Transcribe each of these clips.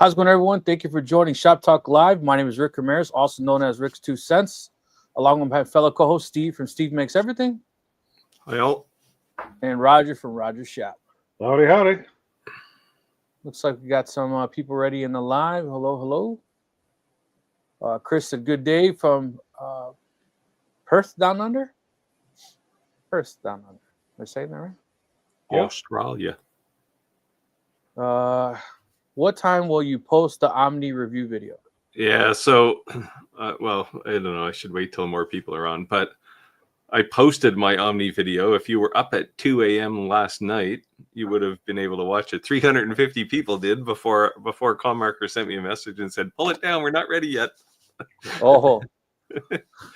How's it going, everyone? Thank you for joining Shop Talk Live. My name is Rick Ramirez, also known as Rick's 2 Cents, along with my fellow co-host Steve from Steve Makes Everything. Hi, all. And Roger from Roger's Shop. Howdy, howdy. Looks like we got some people ready in the live. Hello, hello. Chris said good day from Perth down under. Perth down under. Am I saying that right? Australia. What time will you post the Omni review video? Yeah, so, well, I don't know. I should wait till more people are on. But I posted my Omni video. If you were up at 2 a.m. last night, you would have been able to watch it. 350 people did before Commarker sent me a message and said, pull it down. We're not ready yet. Oh.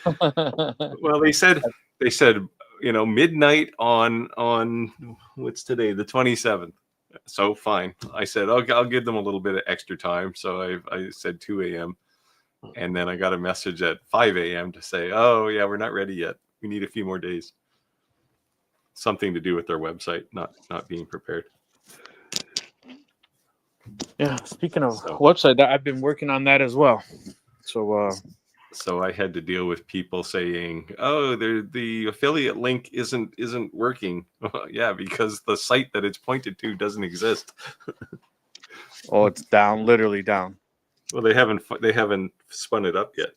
Well, they said, midnight on what's today, the 27th. So fine. I said, I'll give them a little bit of extra time. So I said 2 a.m. And then I got a message at 5 a.m. to say, oh, yeah, we're not ready yet. We need a few more days. Something to do with their website, not being prepared. Yeah, speaking of website, I've been working on that as well. So I had to deal with people saying, "Oh, the affiliate link isn't working." Yeah, because the site that it's pointed to doesn't exist. Oh, it's down, literally down. Well, they haven't spun it up yet.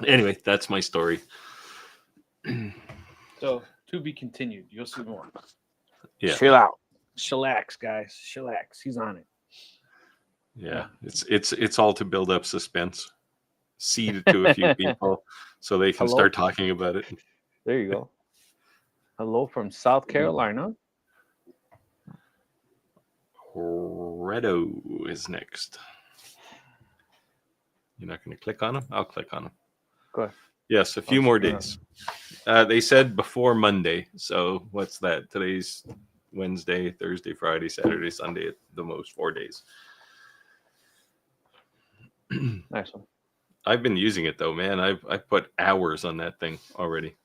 Anyway, that's my story. So to be continued. You'll see more. Yeah. Chill out. Chillax, guys. Chillax. He's on it. Yeah. It's all to build up suspense. Seed it to a few people so they can start talking about it. There you go. Hello from South Carolina. Redo is next. You're not going to click on him? I'll click on him. Go ahead. Yes, a few more days. They said before Monday. So what's that? Today's Wednesday, Thursday, Friday, Saturday, Sunday at the most 4 days. Nice one. I've been using it though, man. I've put hours on that thing already.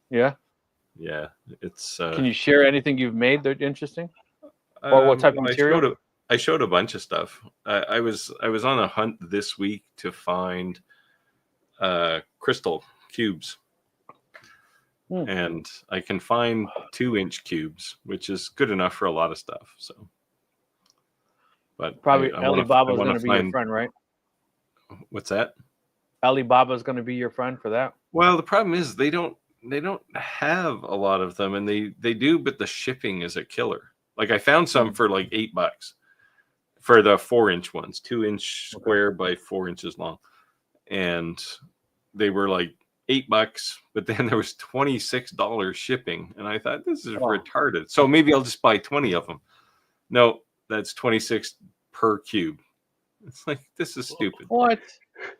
Yeah. Yeah, it's. Can you share anything you've made that's interesting? Or what type of material? I showed a bunch of stuff. I was on a hunt this week to find crystal cubes, and I can find 2-inch cubes, which is good enough for a lot of stuff. So, but probably Alibaba is going to be your friend, right? What's that? Alibaba is going to be your friend for that. Well, the problem is they don't have a lot of them, and they do, but the shipping is a killer. Like I found some for like $8 for the 4-inch ones, 2-inch square by 4 inches long, and they were like $8. But then there was $26 shipping, and I thought this is retarded. So maybe I'll just buy 20 of them. No, that's 26 per cube. It's like, this is stupid. What?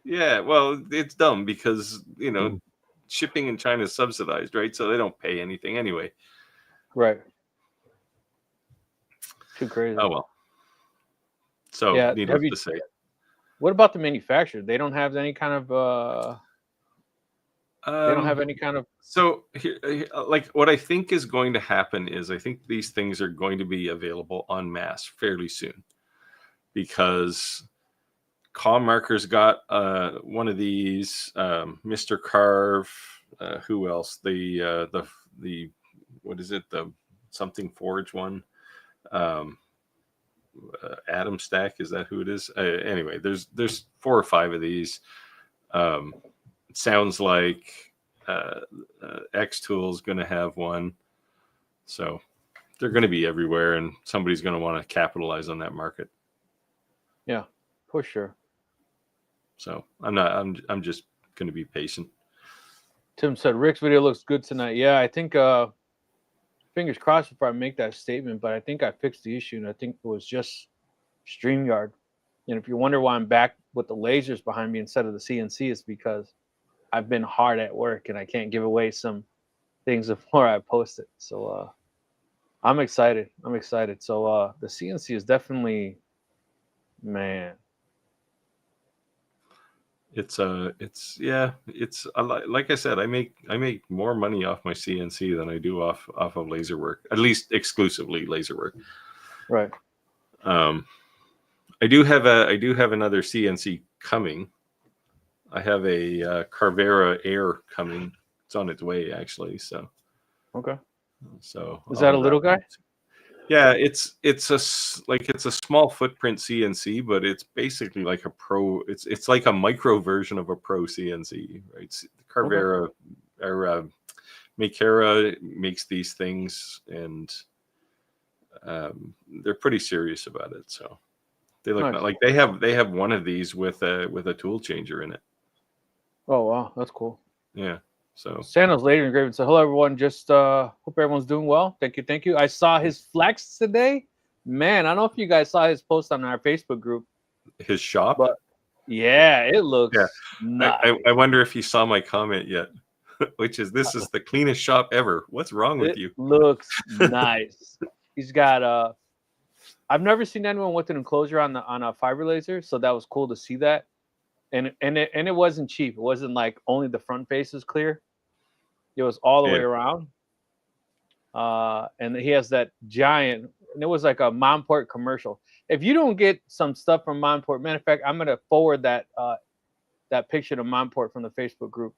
Yeah, well, it's dumb because, shipping in China is subsidized, right? So they don't pay anything anyway. Right. Too crazy. Oh, well. So, yeah, needless to say. What about the manufacturer? They don't have any kind of... they don't have any kind of... So, like, what I think is going to happen is I think these things are going to be available en masse fairly soon. Because Commarker's got one of these, Mr. Carve, who else? The what is it? The something Forge one. Atom Stack, is that who it is? Anyway, there's 4 or 5 of these. It sounds like X Tool's going to have one. So they're going to be everywhere, and somebody's going to want to capitalize on that market. Yeah, for sure. So I'm just going to be patient. Tim said Rick's video looks good tonight. Yeah, I think fingers crossed before I make that statement, but I think I fixed the issue, and I think it was just StreamYard. And if you wonder why I'm back with the lasers behind me instead of the CNC, it's because I've been hard at work and I can't give away some things before I post it. So I'm excited. So the CNC is definitely, man. It's like I said, I make more money off my CNC than I do off of laser work, at least exclusively laser work. Right. I do have another CNC coming. I have a Carvera Air coming. It's on its way actually. So Okay. Is I'll that a have little guy? one. Yeah, it's a small footprint CNC, but it's basically like a pro. It's like a micro version of a pro CNC, right? Carvera or Makera makes these things, and they're pretty serious about it. So they look Nice. like they have one of these with a tool changer in it. Oh wow, that's cool. Yeah. So Santa's later engraving said, "Hello everyone. Just hope everyone's doing well. Thank you, thank you. I saw his flex today. Man, I don't know if you guys saw his post on our Facebook group, his shop. but yeah, it looks Yeah. nice. I wonder if he saw my comment yet, which is this is the cleanest shop ever. What's wrong with It you? looks nice. He's got I've never seen anyone with an enclosure on a fiber laser, so that was cool to see that. And it wasn't cheap. It wasn't like only the front face is clear. It was all the way around. And he has that giant, and it was like a Monport commercial. If you don't get some stuff from Monport, matter of fact, I'm gonna forward that picture to Monport from the Facebook group.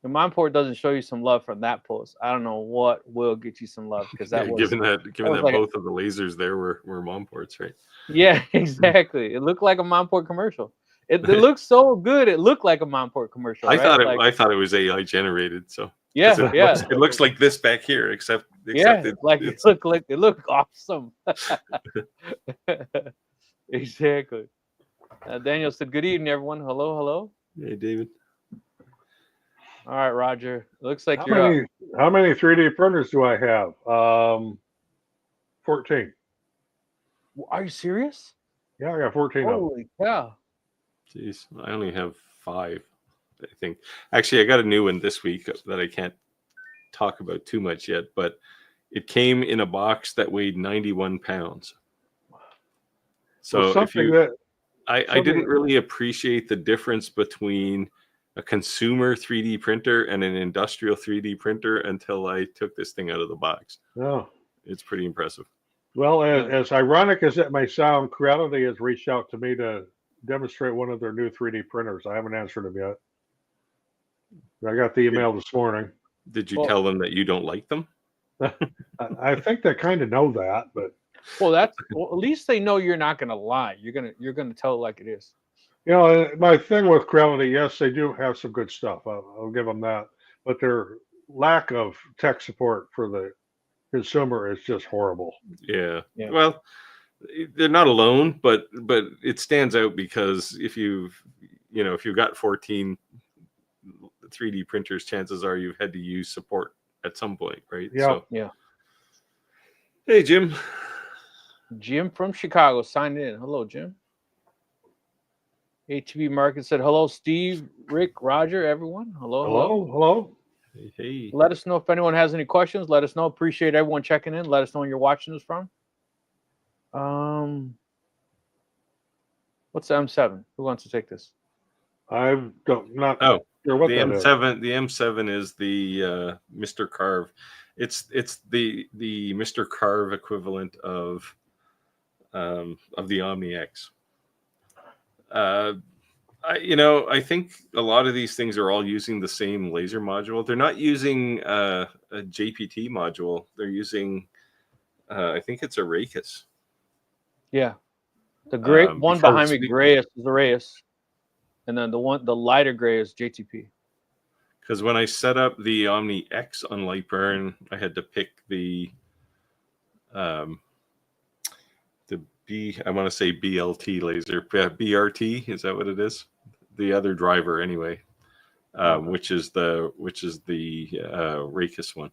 If Monport doesn't show you some love from that post, I don't know what will get you some love, because that was given that like both of the lasers there were Monports, right? yeah, exactly. It looked like a Monport commercial. It looks so good. It looked like a Monport commercial. I right? thought it was AI generated. So Yeah, it looks like this back here, except it looked awesome. Exactly. Daniel said, "Good evening, everyone. Hello, hello." Hey, David. All right, Roger. Looks like you're up. How many 3D printers do I have? 14. Are you serious? Yeah, I got 14 of them. Holy cow! Jeez, I only have 5. I think actually I got a new one this week that I can't talk about too much yet, but it came in a box that weighed 91 pounds. So I didn't really appreciate the difference between a consumer 3D printer and an industrial 3D printer until I took this thing out of the box. Oh. It's pretty impressive. Well, as ironic as it may sound, Creality has reached out to me to demonstrate one of their new 3D printers. I haven't answered them yet. I got the email this morning. Did you tell them that you don't like them? I think they kind of know that, but at least they know you're not going to lie. You're gonna tell it like it is. You know, my thing with Creality, yes, they do have some good stuff. I'll give them that, but their lack of tech support for the consumer is just horrible. Yeah. Well, they're not alone, but it stands out because if you've got 14 3D printers, chances are you've had to use support at some point, right? Yeah. So, yeah. Hey, Jim. Jim from Chicago signed in. Hello, Jim. ATV Market said, "Hello, Steve, Rick, Roger, everyone. Hello. Hey. Let us know if anyone has any questions. Let us know. Appreciate everyone checking in. Let us know when you're watching us from. What's the M7? Who wants to take this? I'm not sure what the M7. The M7 is the Mr. Carve. It's the Mr. Carve equivalent of the Omni X. I think a lot of these things are all using the same laser module. They're not using a JPT module. They're using, I think it's a Raycus. Yeah, the gray one behind me, grayest is the Raycus, and then the lighter gray is JTP. Because when I set up the Omni X on Lightburn, I had to pick the I want to say BLT laser, BRT. Is that what it is? The other driver, anyway, which is the Raycus one.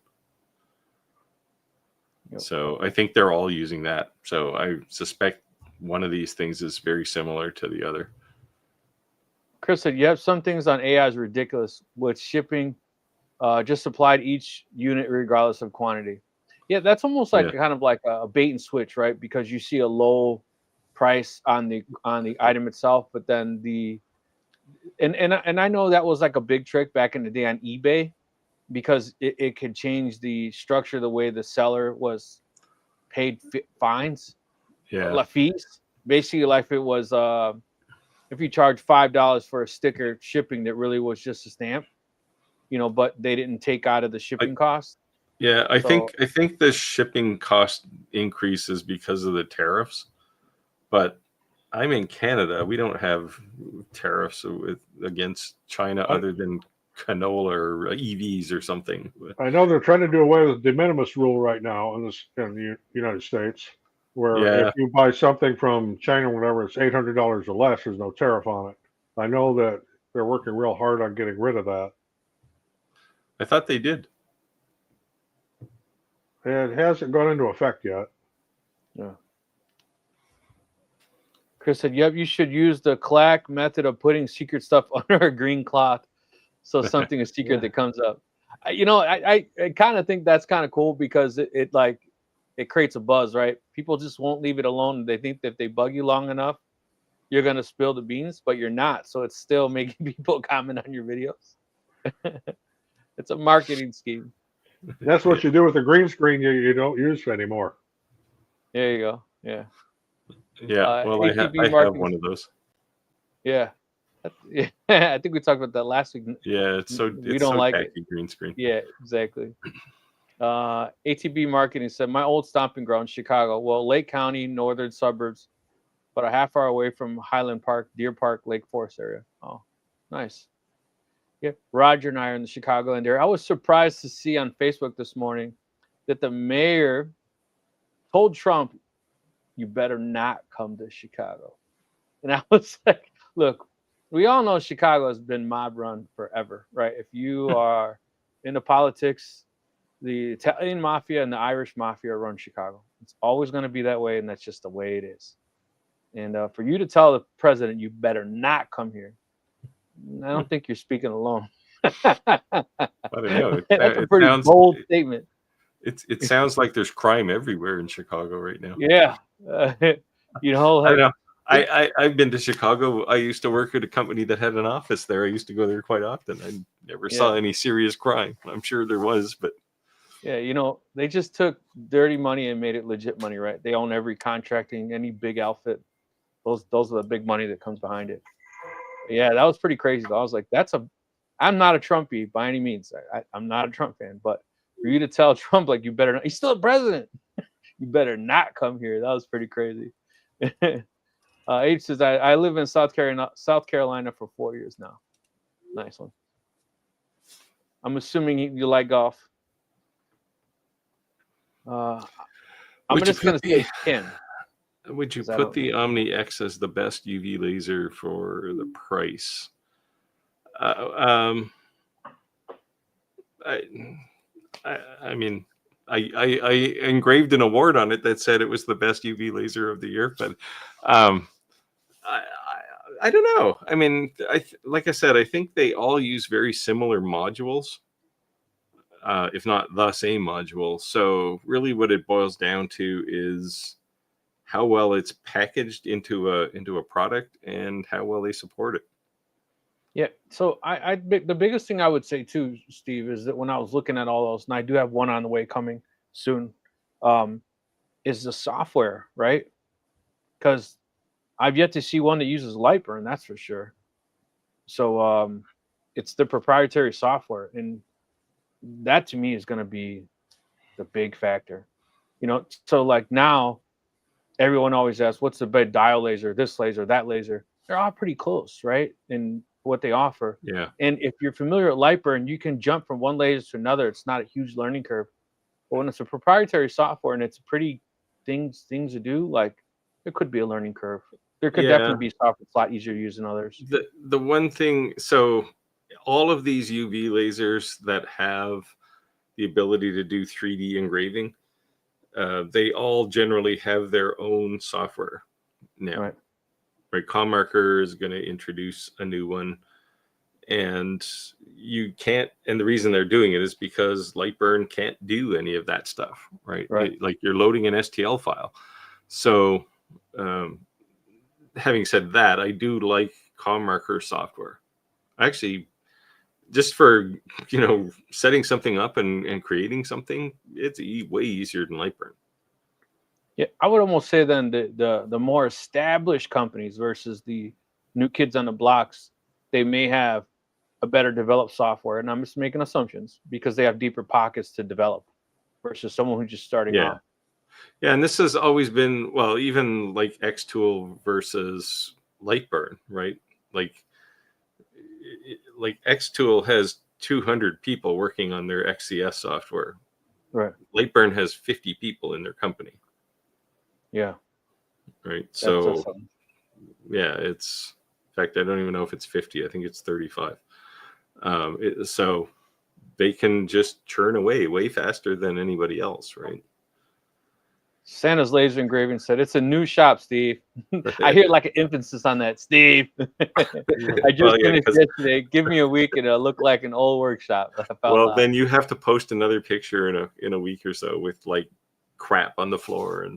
Yep. So I think they're all using that. So I suspect one of these things is very similar to the other. Chris said, "Yep, some things on AI is ridiculous with shipping. Just supplied each unit regardless of quantity." Yeah, that's almost like kind of like a bait and switch, right? Because you see a low price on the item itself, but then and I know that was like a big trick back in the day on eBay, because it could change the structure, the way the seller was paid fines. Yeah. fees. Basically, like it was if you charge $5 for a sticker shipping that really was just a stamp, but they didn't take out of the shipping cost. Yeah, I So think the shipping cost increases because of the tariffs, but I'm in Canada. We don't have tariffs against China other than canola or EVs or something. I know they're trying to do away with the de minimis rule right now in the United States, where Yeah, if you buy something from China, whatever, it's $800 or less. There's no tariff on it. I know that they're working real hard on getting rid of that. I thought they did. It hasn't gone into effect yet. yeah. Chris said, "Yep, you should use the clack method of putting secret stuff under a green cloth, so something is secret that comes up." I kind of think that's kind of cool because it creates a buzz, right? People just won't leave it alone. They think that if they bug you long enough, you're gonna spill the beans, but you're not. So it's still making people comment on your videos. It's a marketing scheme. That's what you do with the green screen you don't use anymore. There you go. Yeah. Yeah, well, ATB I have marketing. one of those. Yeah. Yeah. I think we talked about that last week. Yeah, it's so We don't like it. tacky, green screen. Yeah, exactly. ATB marketing said, my old stomping ground, Chicago. Well, Lake County, northern suburbs, but a half hour away from Highland Park, Deer Park, Lake Forest area. Oh, nice. Yeah, Roger and I are in the Chicagoland area. I was surprised to see on Facebook this morning that the mayor told Trump, "You better not come to Chicago." And I was like, look, we all know Chicago has been mob run forever, right? If you are into politics, the Italian mafia and the Irish mafia run Chicago. It's always going to be that way, and that's just the way it is. And for you to tell the president, "You better not come here," I don't think you're speaking alone. I don't know. That's a pretty bold statement. It sounds like there's crime everywhere in Chicago right now. Yeah. I don't know. I've been to Chicago. I used to work at a company that had an office there. I used to go there quite often. I never saw any serious crime. I'm sure there was, but yeah, they just took dirty money and made it legit money, right? They own every contracting, any big outfit. Those are the big money that comes behind it. Yeah, that was pretty crazy. I was like, I'm not a Trumpy by any means. I'm not a Trump fan, but for you to tell Trump, like, you better not, he's still a president. You better not come here. That was pretty crazy. H says, I live in South Carolina for 4 years now. Nice one. I'm assuming you like golf. I'm just going to say Ken. Would you put the Omni X as the best UV laser for the price? I mean, I engraved an award on it that said it was the best UV laser of the year, but I don't know. I mean, like I said, I think they all use very similar modules, if not the same module. So really what it boils down to is how well it's packaged into a product and how well they support it. Yeah. So the biggest thing I would say too, Steve, is that when I was looking at all those, and I do have one on the way coming soon, is the software, right? Because I've yet to see one that uses Lightburn, that's for sure. So it's the proprietary software, and that to me is going to be the big factor. So like now, everyone always asks, what's the best dial laser, this laser, that laser? They're all pretty close, right? And what they offer. Yeah. And if you're familiar with Lightburn, you can jump from one laser to another. It's not a huge learning curve. But when it's a proprietary software and it's pretty things to do, like there could be a learning curve. There could definitely be software that's a lot easier to use than others. The one thing, so all of these UV lasers that have the ability to do 3D engraving, they all generally have their own software now. Right. ComMarker is going to introduce a new one, and you can't. And the reason they're doing it is because Lightburn can't do any of that stuff. Right. Like you're loading an STL file. So, having said that, I do like ComMarker software. Actually, just for setting something up and creating something, it's way easier than Lightburn. Yeah, I would almost say then the more established companies versus the new kids on the blocks, they may have a better developed software, and I'm just making assumptions because they have deeper pockets to develop versus someone who's just starting Yeah. off. Yeah, and this has always been, well, even like Xtool versus Lightburn, right? Like Xtool has 200 people working on their XCS software. Right. Lightburn has 50 people in their company, Yeah. right? That's So something. yeah, it's, in fact, I don't even know if it's 50. I think it's 35. So they can just churn away way faster than anybody else, right? Santa's Laser Engraving said it's a new shop, Steve. I hear like an emphasis on that, Steve. I just Well, yeah, finished 'cause- yesterday. Give me a week and it'll look like an old workshop. I felt well, that. then you have to post another picture in a week or so with like crap on the floor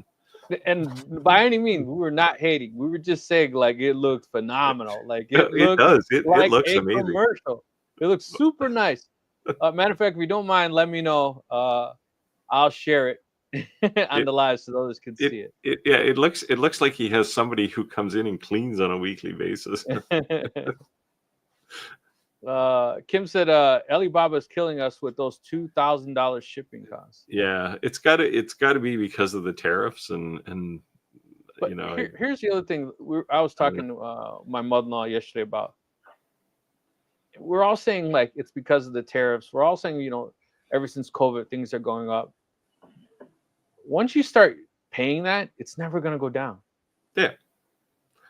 And by any means, we were not hating. We were just saying like it looked phenomenal. Like it it looked does. It like looks a amazing. commercial. It looks super nice. Matter of fact, if you don't mind, let me know. I'll share it on the live so others can see it. Yeah, it looks like he has somebody who comes in and cleans on a weekly basis. Kim said Alibaba's killing us with those $2,000 shipping costs. Yeah, it's gotta be because of the tariffs and But you know, here's the other thing. I was talking to my mother-in-law yesterday about. We're all saying like it's because of the tariffs. We're all saying, ever since COVID, things are going up. Once you start paying that, it's never going to go down. Yeah.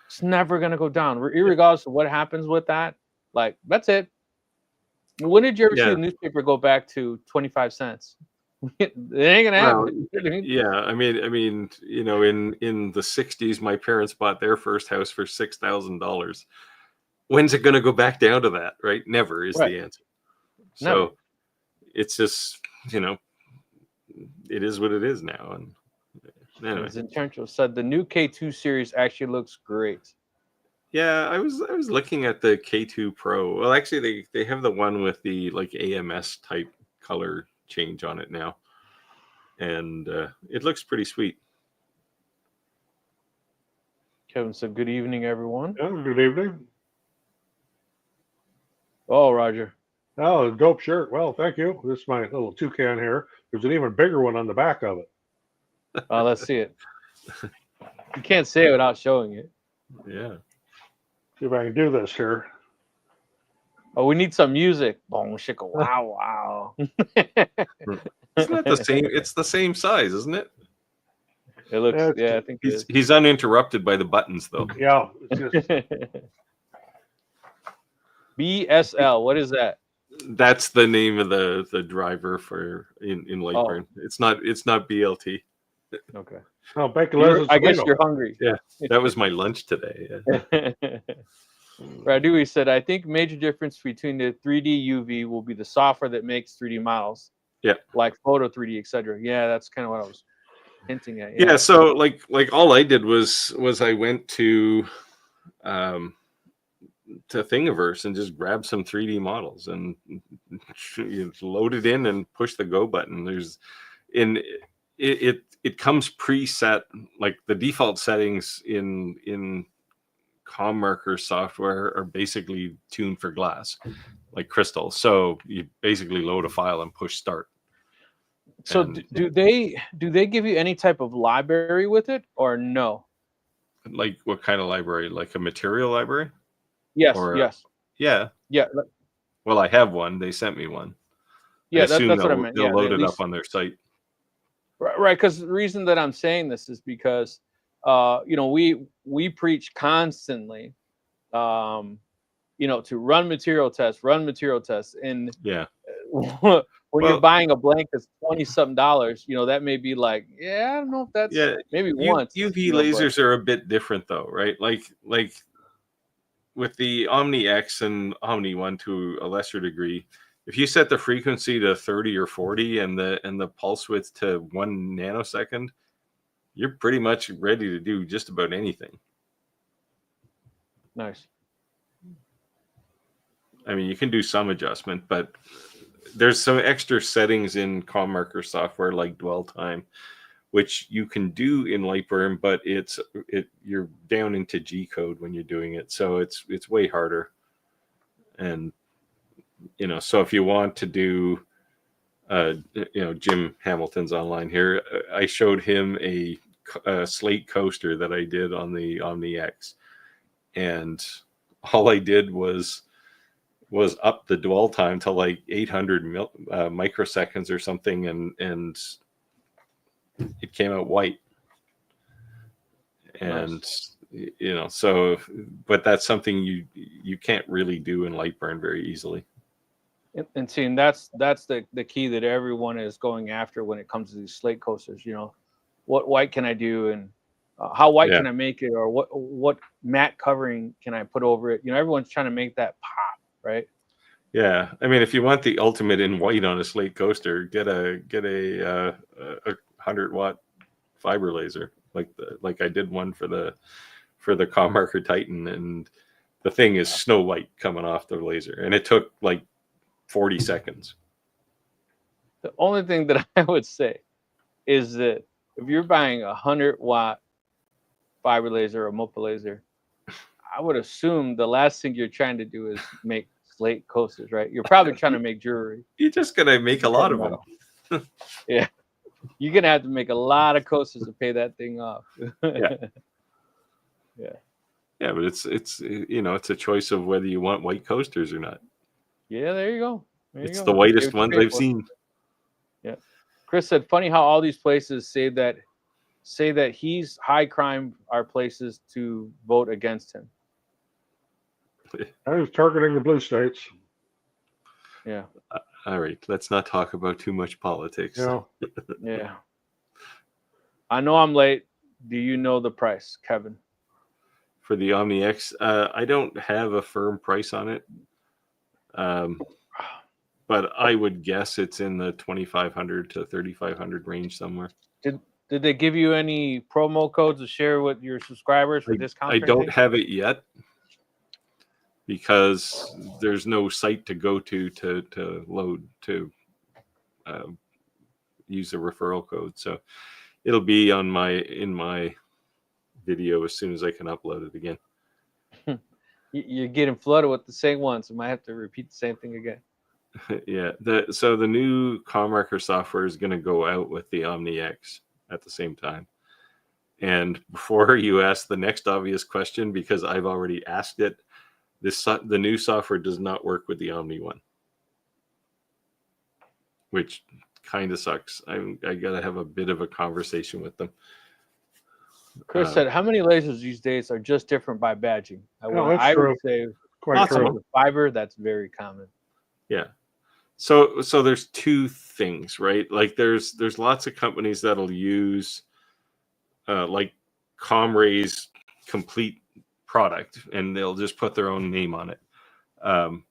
It's never going to go down, regardless of what happens with that. Like, that's it. When did you ever see the newspaper go back to 25 cents? It ain't gonna happen. Yeah, I mean, in the '60s, my parents bought their first house for $6,000. When's it going to go back down to that? Right? Never is the answer. So Never. It's just, it is what it is now. And anyway. Zintencho said the new K2 series actually looks great. Yeah, I was looking at the K2 Pro. Well, actually, they have the one with the like AMS type color change on it now, and it looks pretty sweet. Kevin said, "Good evening, everyone." Oh, good evening. Oh, Roger. Oh, dope shirt. Well, thank you. This is my little toucan here. There's an even bigger one on the back of it. Let's see it. You can't say it without showing it. Yeah. See if I can do this here. Oh, we need some music. Boom, shika, wow, wow. Isn't that the same? It's the same size, isn't it? It looks. I think he's uninterrupted by the buttons, though. Yeah. It's just... BSL. What is that? That's the name of the driver for in Lightburn. Oh. It's not BLT. Okay. Oh, bacon. I guess you're hungry. Yeah, that was my lunch today. Yeah. Radui said, I think major difference between the 3D UV will be the software that makes 3D models. Yeah. Like Photo 3D, etc. Yeah, that's kind of what I was hinting at. Yeah, so like all I did was I went to Thingiverse and just grabbed some 3D models and you load it in and push the go button. It comes preset, like the default settings in ComMarker software are basically tuned for glass, like crystal. So you basically load a file and push start. So do they give you any type of library with it or no? Like what kind of library? Like a material library? Yes. Yes. Yeah. Yeah. Well, I have one. They sent me one. Yeah, that's what I meant. They'll load it up on their site. Right. Because the reason that I'm saying this is because, we preach constantly, to run material tests, and yeah. When you're buying a blank that's $20-something, that may be like, I don't know if that's maybe once. UV lasers are a bit different though, right? Like with the Omni X and Omni 1 to a lesser degree, if you set the frequency to 30 or 40 and the pulse width to 1 nanosecond, you're pretty much ready to do just about anything. Nice. I mean, you can do some adjustment, but there's some extra settings in ComMarker software like dwell time, which you can do in Lightburn, but you're down into G code when you're doing it, so it's way harder. And so if you want to do, Jim Hamilton's online here. I showed him a slate coaster that I did on the Omni X, and all I did was up the dwell time to like 800 microseconds or something, and it came out white. And Nice. so, but that's something you can't really do in Lightburn very easily. And seeing that's the key that everyone is going after when it comes to these slate coasters. What white can I do, and how white can I make it, or what matte covering can I put over it? Everyone's trying to make that pop, right? Yeah, I mean, if you want the ultimate in white on a slate coaster, get a 100-watt fiber laser, like I did one for the Commarker Titan, and the thing is snow white coming off the laser, and it took like 40 seconds. The only thing that I would say is that if you're buying a 100-watt fiber laser or MOPA laser, I would assume the last thing you're trying to do is make slate coasters, right? You're probably trying to make jewelry. You're just gonna make a lot of them. Yeah, you're gonna have to make a lot of coasters to pay that thing off. Yeah. Yeah, but it's a choice of whether you want white coasters or not. Yeah, there you go. It's the whitest ones I've seen. Yeah. Chris said, funny how all these places say that he's high crime are places to vote against him. I was targeting the blue states. Yeah. All right, let's not talk about too much politics. Yeah. I know I'm late. Do you know the price, Kevin? For the Omni X, I don't have a firm price on it. But I would guess it's in the 2,500 to 3,500 range somewhere. Did they give you any promo codes to share with your subscribers for discount? I don't have it yet because there's no site to go to load to use a referral code. So it'll be in my video as soon as I can upload it again. You're getting flooded with the same one, so I might have to repeat the same thing again. Yeah. So the new Commarker software is going to go out with the Omni X at the same time. And before you ask the next obvious question, because I've already asked it, the new software does not work with the Omni one, which kind of sucks. I got to have a bit of a conversation with them. Chris said, how many lasers these days are just different by badging? I would say quite true. The fiber, that's very common. Yeah. So there's two things, right? Like there's lots of companies that'll use like Comray's complete product, and they'll just put their own name on it.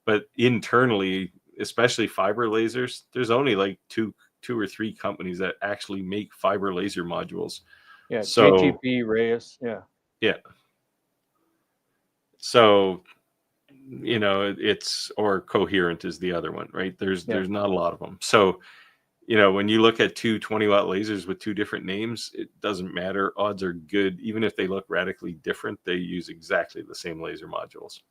But internally, especially fiber lasers, there's only like two or three companies that actually make fiber laser modules. Yeah, so, JTP, Reyes, yeah. Yeah. So, it's, or Coherent is the other one, right? There's not a lot of them. So, when you look at two 20-watt lasers with two different names, it doesn't matter. Odds are good. Even if they look radically different, they use exactly the same laser modules.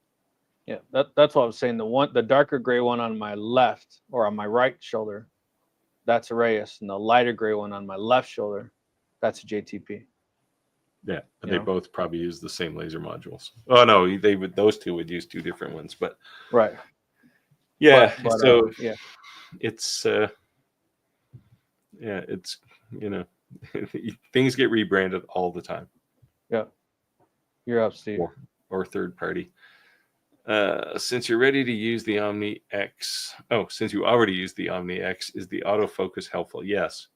Yeah, that's what I was saying. The darker gray one on my left or on my right shoulder, that's a Reyes, and the lighter gray one on my left shoulder, that's a JTP. Yeah, but they both probably use the same laser modules. Oh no, those two would use two different ones, but right. Yeah, so it's it's things get rebranded all the time. Yeah, you're up, Steve. Or third party. Since you're ready to use the Omni X, since you already use the Omni X, is the autofocus helpful? Yes.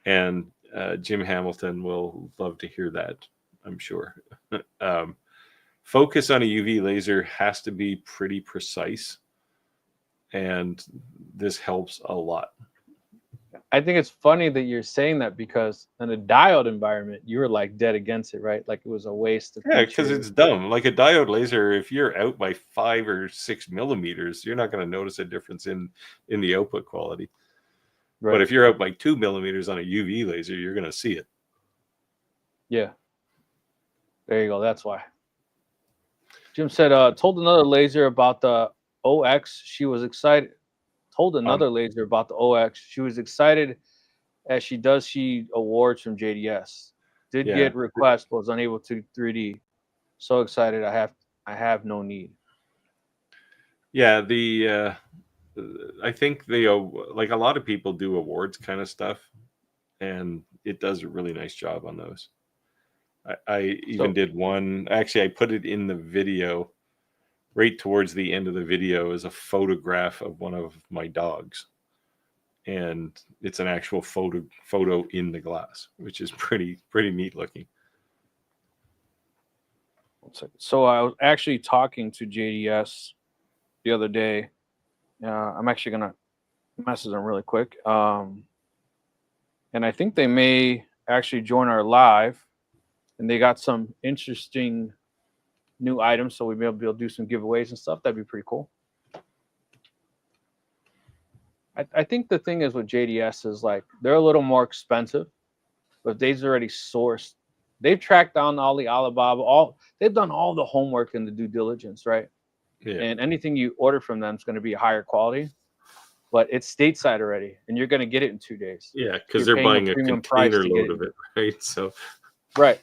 And Jim Hamilton will love to hear that, I'm sure. Focus on a UV laser has to be pretty precise, and this helps a lot. I think it's funny that you're saying that, because in a diode environment, you were like dead against it, right? Like it was a waste of because it's dumb. Like a diode laser, if you're out by 5 or 6 millimeters, you're not going to notice a difference in the output quality. Right. But if you're up like 2 millimeters on a UV laser, you're going to see it. Yeah. There you go. That's why. Jim said, told another laser about the OX. She was excited. Told another laser about the OX. She was excited as she does see awards from JDS. Did Yeah. get requests, but was unable to 3D. So excited. I have no need. Yeah. I think they, like a lot of people do awards kind of stuff, and it does a really nice job on those. I even did one. Actually, I put it in the video. Right towards the end of the video is a photograph of one of my dogs, and it's an actual photo in the glass, which is pretty neat looking. So I was actually talking to JDS the other day. I'm actually gonna message them really quick, and I think they may actually join our live, and they got some interesting new items, so we may be able to do some giveaways and stuff. That'd be pretty cool. I think the thing is with JDS is like they're a little more expensive, but they've already sourced. They've tracked down all the Alibaba. They've done all the homework and the due diligence, right? Yeah. And anything you order from them is going to be higher quality, but it's stateside already, and you're going to get it in 2 days. Yeah, because they're buying a container load of it, right? So, right.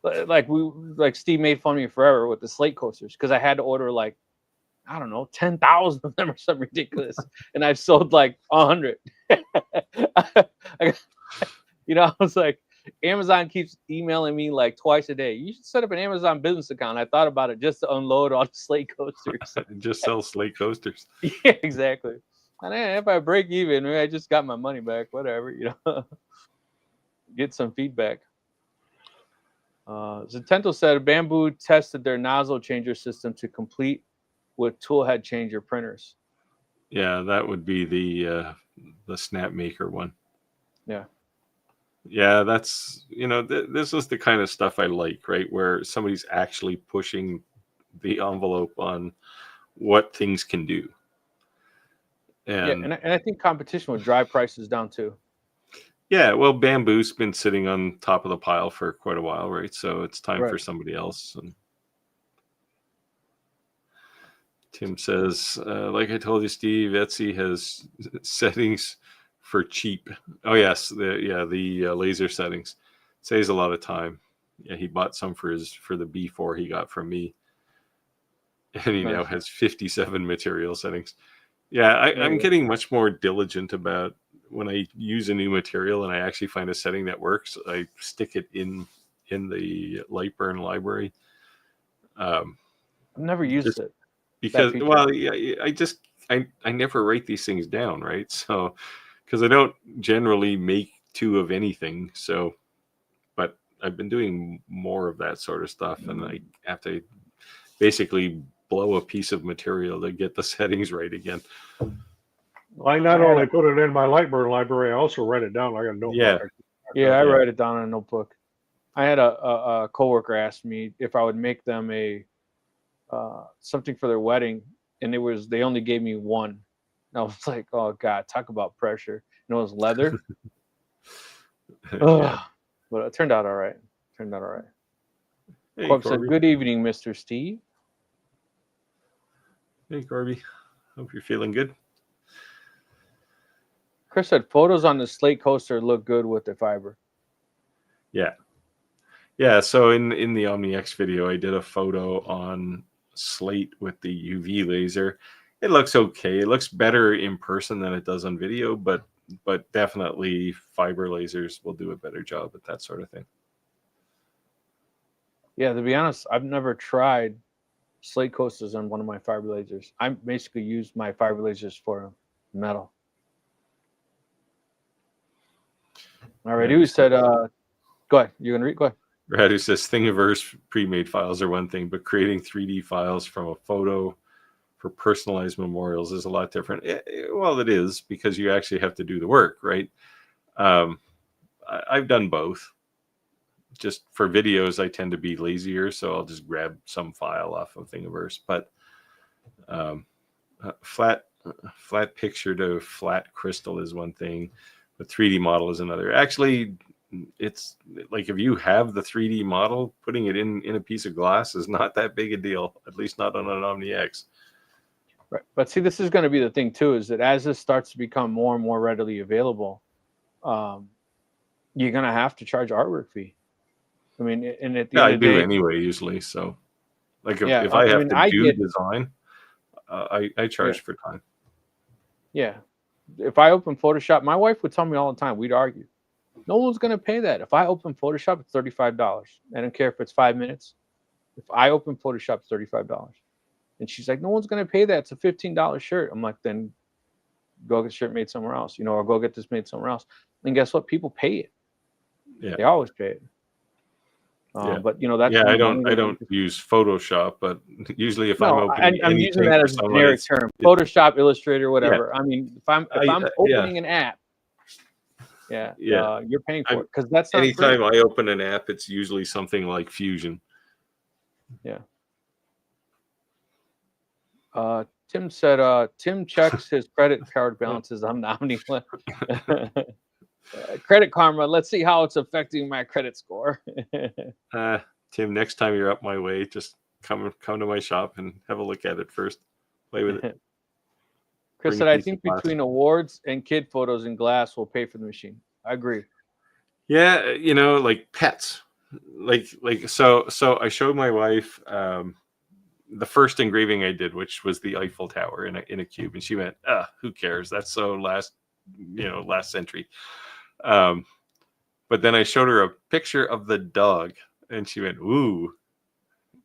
Like Steve made fun of me forever with the slate coasters because I had to order like, I don't know, 10,000 of them or something ridiculous, and I've sold like 100. I was like, Amazon keeps emailing me like twice a day. You should set up an Amazon business account. I thought about it just to unload all the slate coasters. Just sell slate coasters. Yeah, exactly. And if I break even, maybe I just got my money back. Whatever, get some feedback. Zetento said Bamboo tested their nozzle changer system to complete with tool head changer printers. Yeah, that would be the Snapmaker one. Yeah. Yeah, that's, this is the kind of stuff I like, right? Where somebody's actually pushing the envelope on what things can do. And I think competition would drive prices down too. Yeah, well, Bamboo's been sitting on top of the pile for quite a while, right? So it's time for somebody else. And Tim says, like I told you, Steve, Etsy has settings for cheap. Oh yes, the laser settings saves a lot of time. Yeah, he bought some for the B4 he got from me, and he now has 57 material settings. Yeah, I'm getting much more diligent about when I use a new material and I actually find a setting that works. I stick it in the Lightburn library. I've never used it because, well, I never write these things down, right? So, because I don't generally make two of anything. So, but I've been doing more of that sort of stuff, and I have to basically blow a piece of material to get the settings right again. I not only put it in my Lightburn library, I also write it down. I got a notebook. I write it down in a notebook. I had a coworker ask me if I would make them a something for their wedding, and they only gave me one. And I was like, oh God, talk about pressure. And it was leather. But it turned out all right. Hey, Corb said, good evening, Mr. Steve. Hey, Corby. Hope you're feeling good. Chris said, photos on the slate coaster look good with the fiber. Yeah. So in the Omni X video, I did a photo on slate with the UV laser. It looks okay. It looks better in person than it does on video, but definitely fiber lasers will do a better job at that sort of thing. Yeah, to be honest, I've never tried slate coasters on one of my fiber lasers. I basically use my fiber lasers for metal. All right, who said, go ahead. You're going to read? Go ahead. Radu says, Thingiverse pre-made files are one thing, but creating 3D files from a photo for personalized memorials is a lot different. Well, it is, because you actually have to do the work, right? I've done both. Just for videos, I tend to be lazier, so I'll just grab some file off of Thingiverse. But flat picture to flat crystal is one thing, but 3D model is another. Actually, it's like if you have the 3D model, putting it in a piece of glass is not that big a deal, at least not on an Omni X. Right. But see, this is going to be the thing too, is that as this starts to become more and more readily available, you're going to have to charge artwork fee. I mean, and at the end I of the do day, anyway, usually. So like if, yeah, if I have mean, to do design, I charge for time. Yeah. If I open Photoshop, my wife would tell me all the time, we'd argue, no one's going to pay that. If I open Photoshop, it's $35. I don't care if it's 5 minutes. If I open Photoshop, it's $35. And she's like, no one's going to pay that. It's a $15 shirt. I'm like, then go get a shirt made somewhere else, or go get this made somewhere else. And guess what? People pay it. Yeah. They always pay it. Yeah. But that's I don't use Photoshop, but usually if I'm opening I'm using that as a generic term. Photoshop, Illustrator, whatever. Yeah. I mean, if I'm opening an app, you're paying for it because that's not anytime free. I open an app, it's usually something like Fusion. Yeah. Tim said Tim checks his credit card balances on Omni. Credit Karma. Let's see how it's affecting my credit score. Tim, next time you're up my way, just come to my shop and have a look at it first. Play with it. Chris said, I think between awards and kid photos in glass will pay for the machine. I agree. Yeah, like pets. So I showed my wife the first engraving I did, which was the Eiffel Tower in a cube, and she went, who cares? That's so last century. But then I showed her a picture of the dog, and she went, ooh,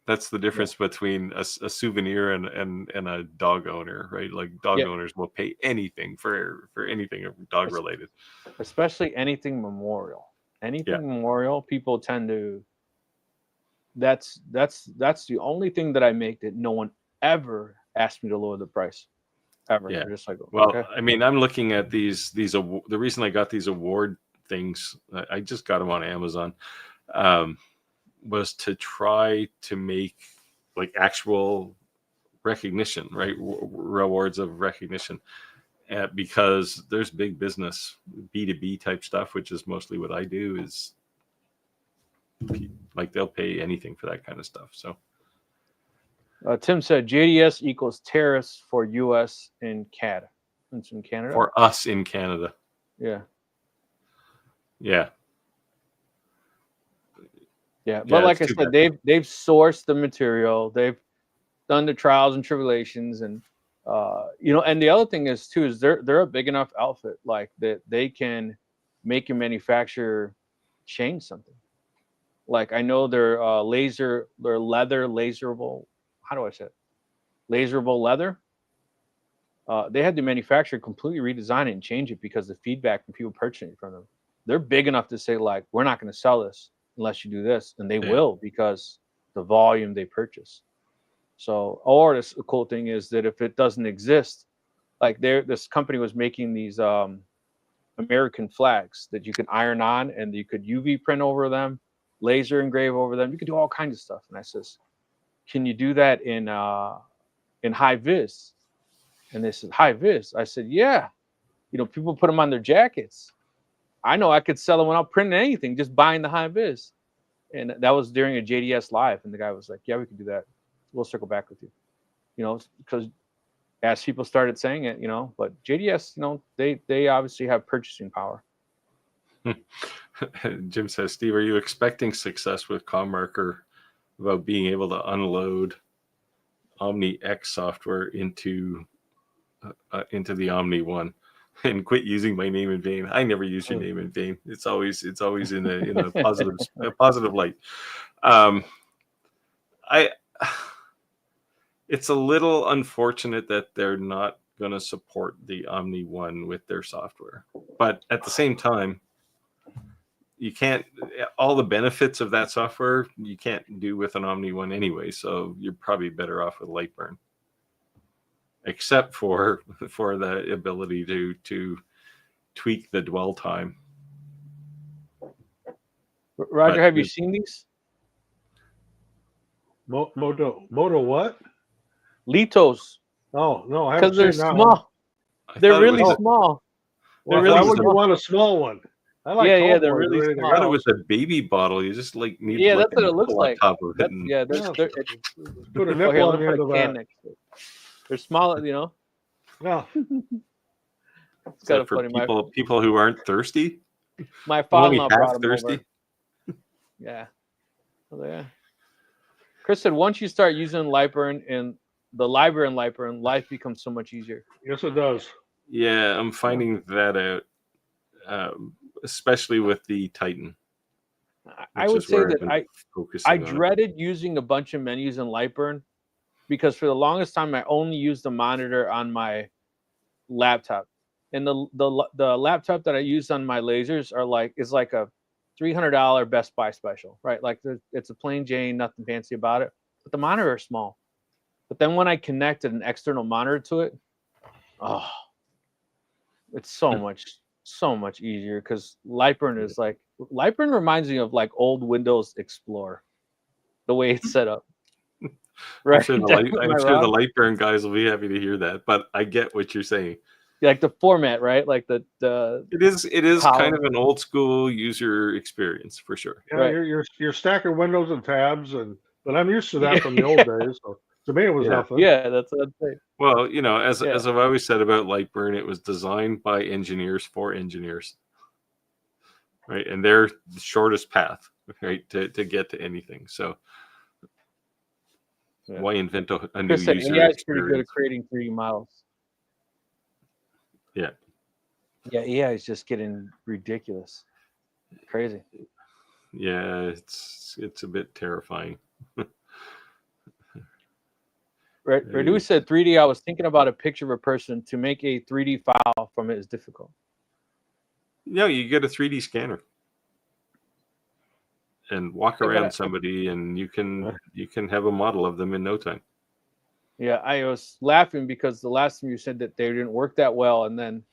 that's the difference between a souvenir and a dog owner, right? Like dog owners will pay anything for anything dog related, especially anything memorial. Memorial, people tend to. That's the only thing that I make that no one ever asked me to lower the price. Ever. Yeah. Just like, well, okay. I mean, I'm looking at these. The reason I got these award things, I just got them on Amazon, was to try to make like actual recognition, right? Rewards of recognition, because there's big business, B2B type stuff, which is mostly what I do. Is like they'll pay anything for that kind of stuff. So. Tim said JDS equals tariffs for US and Canada. It's in Canada. For us in Canada. Yeah. Yeah. Yeah. But like I said, they've sourced the material, they've done the trials and tribulations, and and the other thing is too is they're a big enough outfit like that they can make and manufacture change something. Like I know they're leather laserable. How do I say it? Laserable leather. They had to manufacture, completely redesign it and change it because of the feedback from people purchasing it from them. They're big enough to say like, we're not going to sell this unless you do this, and they will because the volume they purchase. So, or this the cool thing is that if it doesn't exist, like this company was making these American flags that you could iron on and you could UV print over them, laser engrave over them. You could do all kinds of stuff. And I says, can you do that in high vis? And they said, high vis. I said, yeah. People put them on their jackets. I know I could sell them without printing anything, just buying the high vis. And that was during a JDS live. And the guy was like, yeah, we can do that. We'll circle back with you. Because as people started saying it, but JDS, they obviously have purchasing power. Jim says, Steve, are you expecting success with ComMarker about being able to unload Omni X software into the Omni One and quit using my name in vain? I never use your name in vain. It's always in a positive light. It's a little unfortunate that they're not going to support the Omni One with their software, but at the same time, you can't, all the benefits of that software you can't do with an Omni One anyway, so you're probably better off with Lightburn, except for the ability to tweak the dwell time. Roger, have you seen these? Moto what? Litos. Oh no, I haven't because they're seen that small. They're thought it really was small. Well, They're why really would you small. want a small one? I like Yeah, tall yeah, they're boys really or anything small. I thought it else. was a baby bottle. You just like need Yeah, like that's what it looks nipple on like. top of it. That's, And yeah, there's Yeah. they're, Put a oh, nipple here, on let the me put end a of can that. next to it. They're small, you know. No, It's is kind that of for funny. people who aren't thirsty? My Only father-in-law half brought them thirsty? over. Yeah. Oh, yeah. Chris said once you start using Lightburn and the library in Lightburn, life becomes so much easier. yes, it does. Yeah, I'm finding that out, especially with the Titan. I Which would is say where I've that been I focusing on it. dreaded using a bunch of menus in Lightburn because for the longest time I only used the monitor on my laptop, and the laptop that I use on my lasers is like a $300 Best Buy special, right? Like it's a plain Jane, nothing fancy about it, but the monitor is small. But then when I connected an external monitor to it, oh, it's so much easier because Lightburn reminds me of like old Windows Explorer, the way it's set up. Right? I'm sure Am I I'm sure the wrong? Lightburn guys will be happy to hear that, but I get what you're saying. Like the format, right? Like the It is kind column. of an old school user experience for sure. Yeah, Right. you're stacking windows and tabs, but I'm used to that from the old days. So to me, it was Yeah. nothing. Yeah, that's what I'd say. Well, you know, as Yeah. I've always said about Lightburn, it was designed by engineers for engineers, right? And they're the shortest path, right, to get to anything. So Yeah. why invent a new Chris said user AI is pretty good at experience? creating 3D models. Yeah. Yeah, AI is just getting ridiculous. Crazy. Yeah, it's a bit terrifying. Redu said 3D. I was thinking about a picture of a person. To make a 3D file from it is difficult. No, you get a 3D scanner and walk Yeah, but around somebody, and you can have a model of them in no time. Yeah, I was laughing because the last time you said that they didn't work that well, and then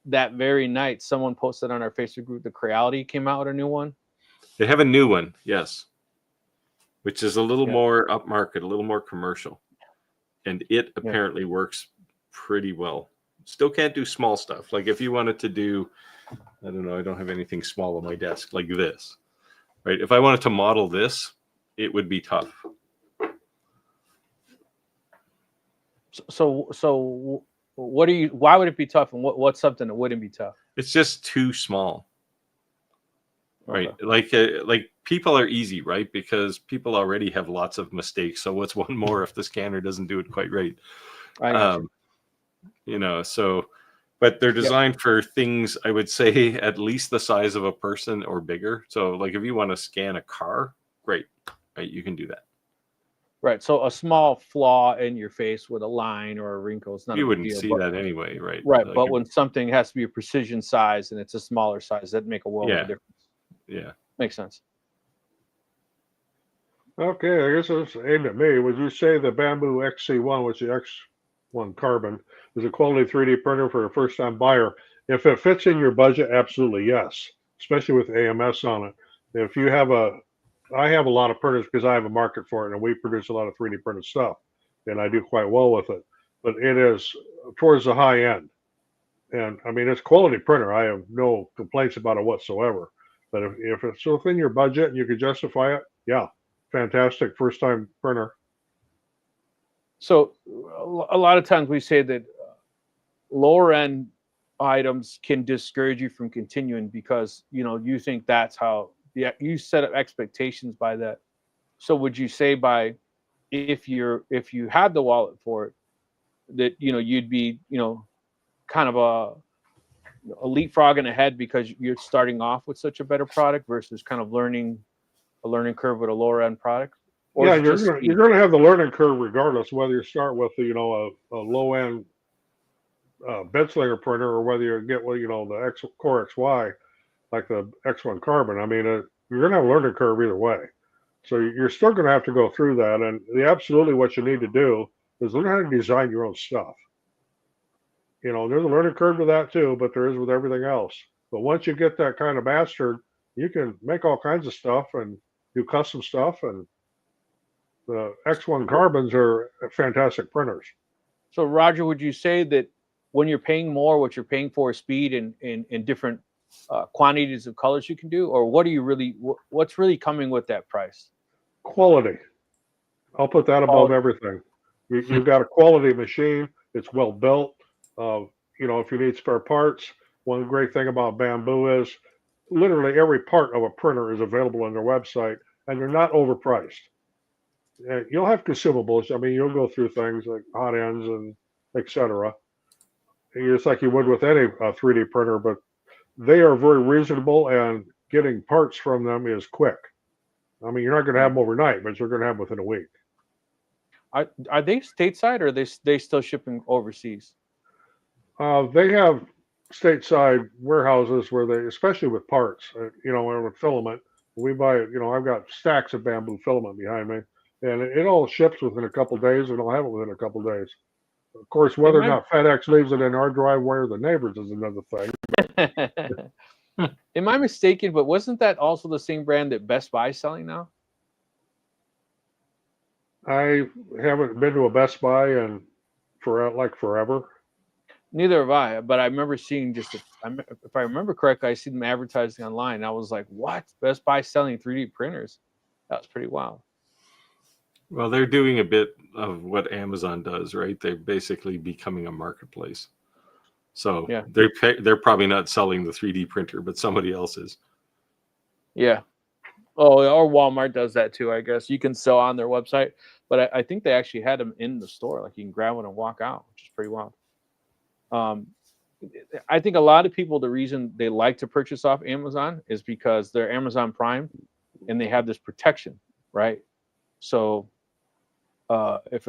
that very night, someone posted on our Facebook group, the Creality came out with a new one. They have a new one, yes, which is a little Yeah. more upmarket, a little more commercial, and it apparently works pretty well. Still can't do small stuff. Like if you wanted to do, I don't know, I don't have anything small on my desk like this, right? If I wanted to model this, it would be tough. So what are you? Why would it be tough? And what's something that wouldn't be tough? It's just too small, right? Okay. Like people are easy, right? Because people already have lots of mistakes. So what's one more if the scanner doesn't do it quite right? I got you. You know, so, but they're designed for things, I would say, at least the size of a person or bigger. So like if you want to scan a car, great, right? You can do that. Right. So a small flaw in your face with a line or a wrinkle is not You a big wouldn't deal. see that anyway, right? Right. Like, But when something has to be a precision size and it's a smaller size, that'd make a world of difference. Yeah. Makes sense. Okay, I guess it's aimed at me. Would you say the Bamboo XC1, which is the X1 Carbon, is a quality 3D printer for a first-time buyer? If it fits in your budget, absolutely yes, especially with AMS on it. If you have I have a lot of printers because I have a market for it, and we produce a lot of 3D printed stuff, and I do quite well with it. But it is towards the high end, and I mean it's quality printer. I have no complaints about it whatsoever. But if it's within your budget and you can justify it, yeah, fantastic first time printer. So a lot of times we say that lower end items can discourage you from continuing because you think that's how you set up expectations by that. So would you say if you had the wallet for it, that you'd be kind of a leapfrogging ahead because you're starting off with such a better product versus kind of a learning curve with a lower end product? Or Yeah, you're gonna have the learning curve regardless whether you start with a low end bed slinger printer or whether you get the Core XY like the X1 Carbon. I mean, you're gonna have a learning curve either way. So you're still gonna have to go through that. And absolutely what you need to do is learn how to design your own stuff. There's a learning curve to that too, but there is with everything else. But once you get that kind of mastered, you can make all kinds of stuff and do custom stuff. And the X1 Carbons are fantastic printers. So Roger, would you say that when you're paying more, what you're paying for is speed and different quantities of colors you can do, or what are you really what's really coming with that price? Quality. I'll put that above everything. You've got a quality machine. It's well built. You know, if you need spare parts, one great thing about Bamboo is literally every part of a printer is available on their website, and they're not overpriced. You'll have consumables. I mean, you'll go through things like hot ends and etc. It's like you would with any 3D printer, but they are very reasonable, and getting parts from them is quick. I mean, you're not going to have them overnight, but you're going to have them within a week. Are they stateside, or are they still shipping overseas? They have stateside warehouses where they, especially with parts, you know, and with filament, we buy it. You know, I've got stacks of Bamboo filament behind me, and it all ships within a couple days, and I'll have it within a couple days. Of course, whether or not FedEx leaves it in our driveway or the neighbors is another thing. Am I mistaken? But wasn't that also the same brand that Best Buy is selling now? I haven't been to a Best Buy in forever. Neither have I, but I remember seeing if I remember correctly, I see them advertising online. And I was like, what? Best Buy selling 3D printers? That was pretty wild. Well, they're doing a bit of what Amazon does, right? They're basically becoming a marketplace. So yeah, they're probably not selling the 3D printer, but somebody else is. Yeah. Oh, or Walmart does that too, I guess. You can sell on their website, but I think they actually had them in the store. Like you can grab one and walk out, which is pretty wild. I think a lot of people, the reason they like to purchase off Amazon is because they're Amazon Prime and they have this protection, right? So if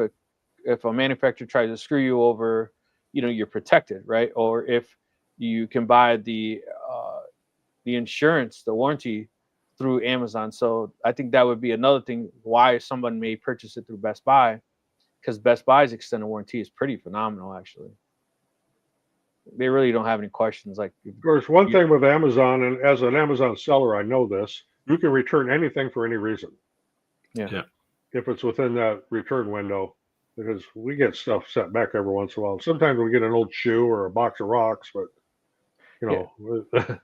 a manufacturer tries to screw you over, you know, you're protected, right? Or if you can buy the insurance, the warranty through Amazon. So I think that would be another thing why someone may purchase it through Best Buy, because Best Buy's extended warranty is pretty phenomenal, actually. They really don't have any questions. Like, of course, one thing with Amazon, and as an Amazon seller, I know this, you can return anything for any reason. Yeah. If it's within that return window, because we get stuff sent back every once in a while. Sometimes we get an old shoe or a box of rocks, but you know. Yeah.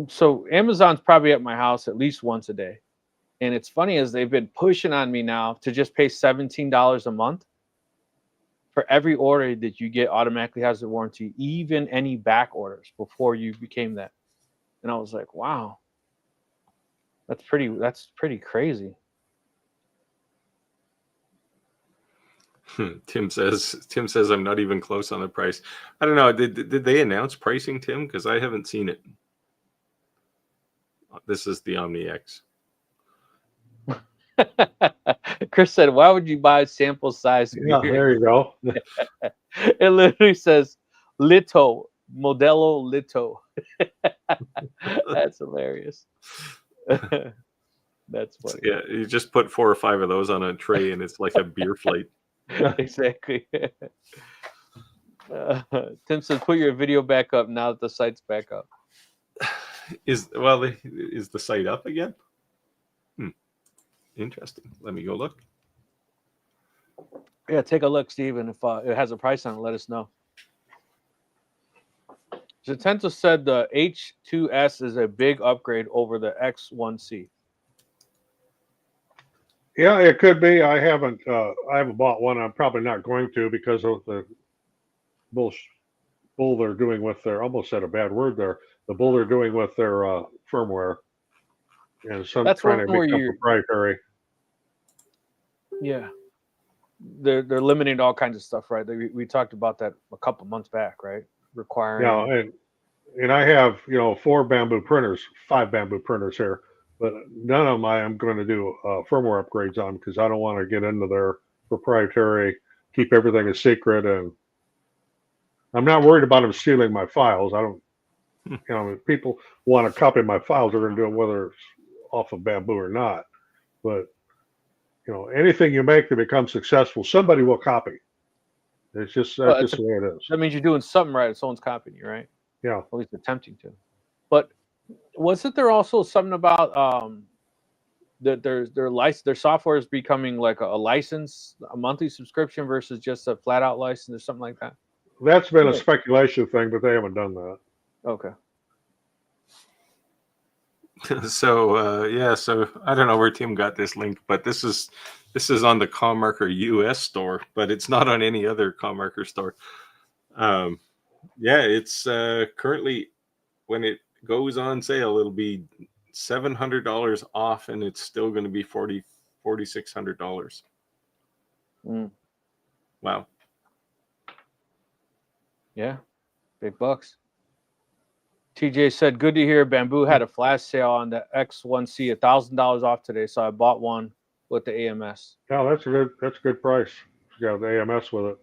So Amazon's probably at my house at least once a day. And it's funny as they've been pushing on me now to just pay $17 a month for every order that you get automatically has a warranty, even any back orders before you became that. And I was like, wow, that's pretty crazy. Tim says I'm not even close on the price. I don't know. Did they announce pricing, Tim? Because I haven't seen it. This is the Omni X. Chris said, why would you buy sample size? Yeah, there you go. It literally says Lito, Modelo Lito. That's hilarious. That's funny. Yeah, you just put 4 or 5 of those on a tray and it's like a beer flight. Exactly. Tim says, put your video back up now that the site's back up. Is the site up again? Interesting. Let me go look. Yeah, take a look, Steve, and if it has a price on it, let us know. Zatento said the H2S is a big upgrade over the X1C. Yeah, it could be. I haven't bought one. I'm probably not going to because of the bull they're doing with their, almost said a bad word there, the bull they're doing with their firmware. And some that's trying to become proprietary. Yeah. They're limiting all kinds of stuff, right? We talked about that a couple months back, right? Requiring. Yeah, and I have 5 bamboo printers here, but none of them I am going to do firmware upgrades on because I don't want to get into their proprietary, keep everything a secret, and I'm not worried about them stealing my files. I don't, if people want to copy my files, they're going to do it whether it's off of Bamboo or not. But anything you make that becomes successful, somebody will copy. It's just just the way it is. That means you're doing something right if someone's copying you, right? Yeah. At least attempting to. But wasn't there also something about that their software is becoming like a license, a monthly subscription versus just a flat out license or something like that? That's been a Yeah. speculation thing, but they haven't done that. Okay. So yeah, so I don't know where Tim got this link, but this is on the ComMarker US store, but it's not on any other ComMarker store. Yeah, it's currently, when it goes on sale, it'll be $700 off, and it's still going to be $4,600. Mm. Wow. Yeah. Big bucks. TJ said, good to hear. Bamboo had a flash sale on the X1C, $1,000 off today. So I bought one with the AMS. Yeah, that's a good price. You got the AMS with it.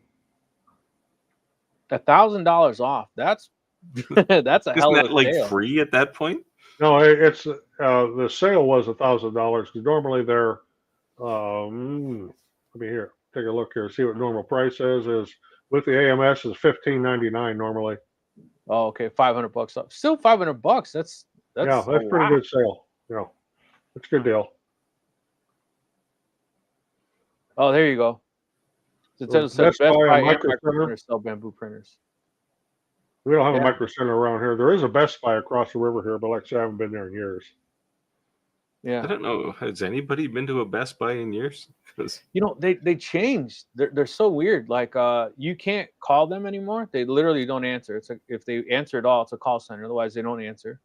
$1,000 off. That's that's a Isn't hell of that a like sale. free at that point? No, it's the sale was $1,000 because normally they're let me here take a look here, see what normal price is with the AMS is $15.99 normally. Oh, okay, $500 off. Still $500. That's Yeah, a that's pretty lot. good sale. Yeah, that's a good deal. Oh, there you go. It So says Best Best Buy Buy and and Micro Micro Center. Printers sell bamboo printers. We don't have Yeah. a Micro Center around here. There is a Best Buy across the river here, but like I said, I haven't been there in years. I Yeah. don't know. Has anybody been to a Best Buy in years? 'Cause You know, they changed. They're so weird. Like you can't call them anymore. They literally don't answer. It's like if they answer at all, it's a call center. Otherwise, they don't answer.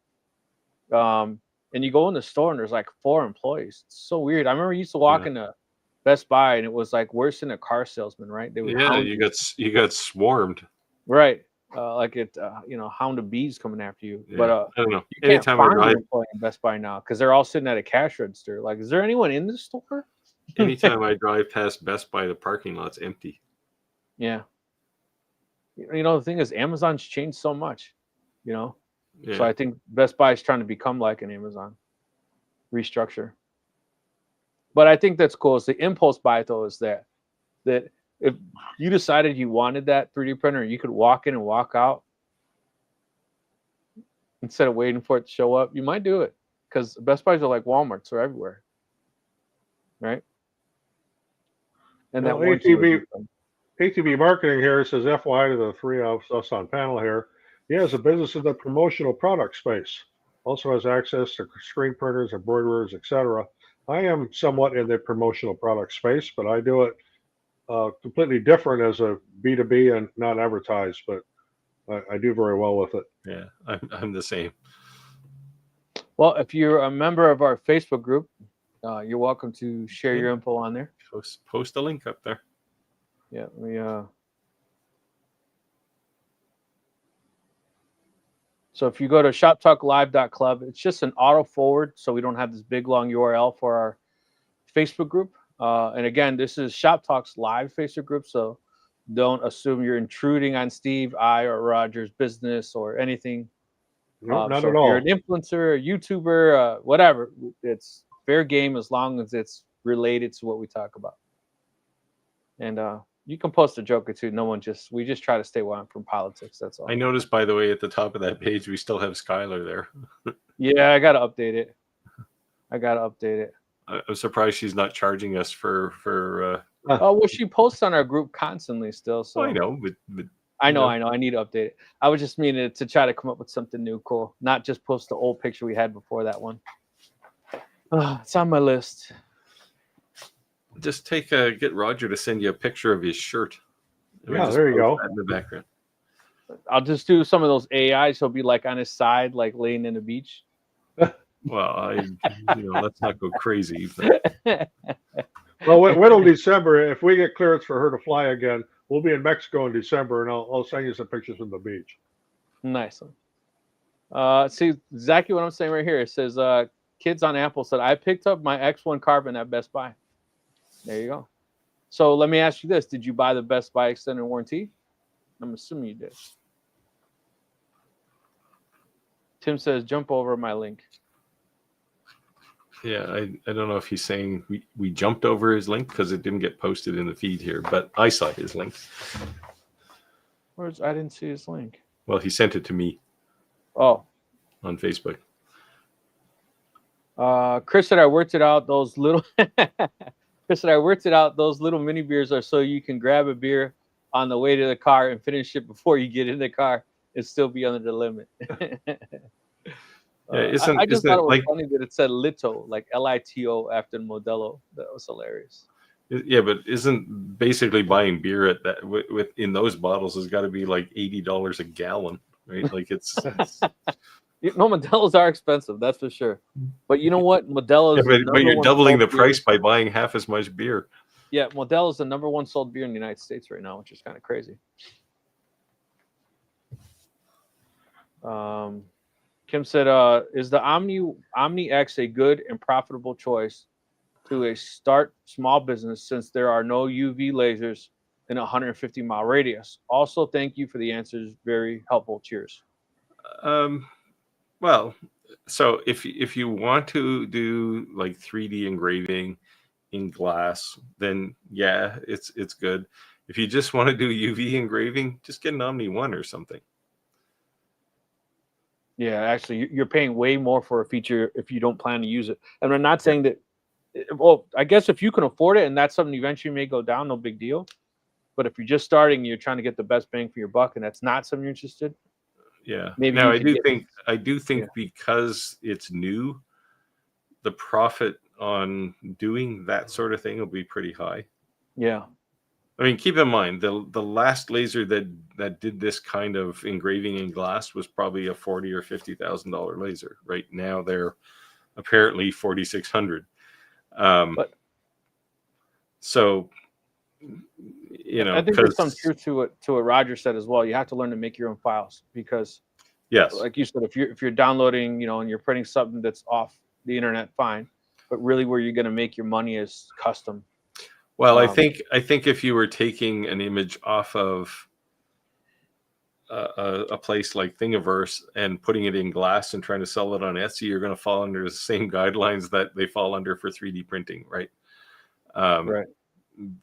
And you go in the store and there's like 4 employees. It's so weird. I remember you used to walk Yeah. into Best Buy and it was like worse than a car salesman, right? They would yeah, hound you got swarmed. right. Like it, hound of bees coming after you. Yeah, But I don't know. you can't Anytime I find an drive, employee in Best Buy now because they're all sitting at a cash register. Like, is there anyone in the store? anytime I drive past Best Buy, the parking lot's empty. Yeah. The thing is, Amazon's changed so much, So Yeah. I think Best Buy is trying to become like an Amazon, restructure. But I think that's cool. It's the impulse buy, though, is that if you decided you wanted that 3D printer, you could walk in and walk out instead of waiting for it to show up. You might do it because Best Buys are like Walmarts; they're everywhere, right? And that Well, warranty would be fun. ATV Marketing here says FY to the three of us on panel here. He has a business in the promotional product space. Also has access to screen printers, embroiderers, etc. I am somewhat in the promotional product space, but I do it completely different as a B2B and not advertised, but I do very well with it. Yeah, I'm the same. Well, if you're a member of our Facebook group, you're welcome to share your info on there. Post a link up there. Yeah, So if you go to shoptalklive.club, it's just an auto forward, so we don't have this big long URL for our Facebook group. And again, this is Shop Talk's live Facebook group, so don't assume you're intruding on Steve, I, or Roger's business or anything. No, not so at if all. you're an influencer, a YouTuber, whatever, it's fair game as long as it's related to what we talk about. And you can post a joke or two. We just try to stay away from politics. That's all. I noticed, by the way, at the top of that page, we still have Skylar there. Yeah, I got to update it. I'm surprised she's not charging us for Oh, well, she posts on our group constantly still. So I know, but I know. I need to update it. I was just meaning to try to come up with something new, cool. Not just post the old picture we had before that one. It's on my list. just get Roger to send you a picture of his shirt. Yeah, there you go. In the background. I'll just do some of those AIs. He'll be like on his side, like laying in the beach. Well, let's not go crazy. But Well, wait till December. If we get clearance for her to fly again, we'll be in Mexico in December, and I'll send you some pictures from the beach. Nice one. See exactly what I'm saying right here. It says, kids on Apple said, I picked up my X1 Carbon at Best Buy. There you go. So let me ask you this. Did you buy the Best Buy extended warranty? I'm assuming you did. Tim says, jump over my link. yeah, I don't know if he's saying we jumped over his link because it didn't get posted in the feed here, but I saw his link. I didn't see his link. Well, he sent it to me. Oh. On Facebook. Chris said I worked it out. Those little Chris said I worked it out. Those little mini beers are so you can grab a beer on the way to the car and finish it before you get in the car and still be under the limit. Yeah, I just thought it was like funny that it said Lito, like Lito after Modelo. That was hilarious. yeah, but isn't basically buying beer at that with in those bottles has got to be like $80 a gallon, right? Like it's No, Modelo's are expensive, that's for sure. But you know what? Modelo's yeah, the but number you're one doubling the sold beer. price by buying half as much beer. Yeah, Modelo's the number one sold beer in the United States right now, which is kind of crazy. Kim said, "Is the Omni X a good and profitable choice to a start small business since there are no UV lasers in a 150-mile radius? Also, thank you for the answers. Very helpful. Cheers." Well, so if you want to do like 3D engraving in glass, then yeah, it's good. If you just want to do UV engraving, just get an Omni 1 or something. Yeah, actually, you're paying way more for a feature if you don't plan to use it. And I'm not saying that. Well, I guess if you can afford it and that's something eventually may go down, no big deal. But if you're just starting, you're trying to get the best bang for your buck, and that's not something you're interested. Yeah. Maybe now you I could do get- think Yeah. because it's new, the profit on doing that sort of thing will be pretty high. Yeah. I mean, keep in mind the last laser that did this kind of engraving in glass was probably a $40,000 or $50,000 laser. Right now, they're apparently $4,600. But So, you know, I think there's some truth to what Roger said as well. You have to learn to make your own files because, yes, like you said, if you're downloading, and you're printing something that's off the internet, fine. But really, where you're going to make your money is custom. well, I think if you were taking an image off of a place like Thingiverse and putting it in glass and trying to sell it on Etsy, you're going to fall under the same guidelines that they fall under for 3D printing, right? Right.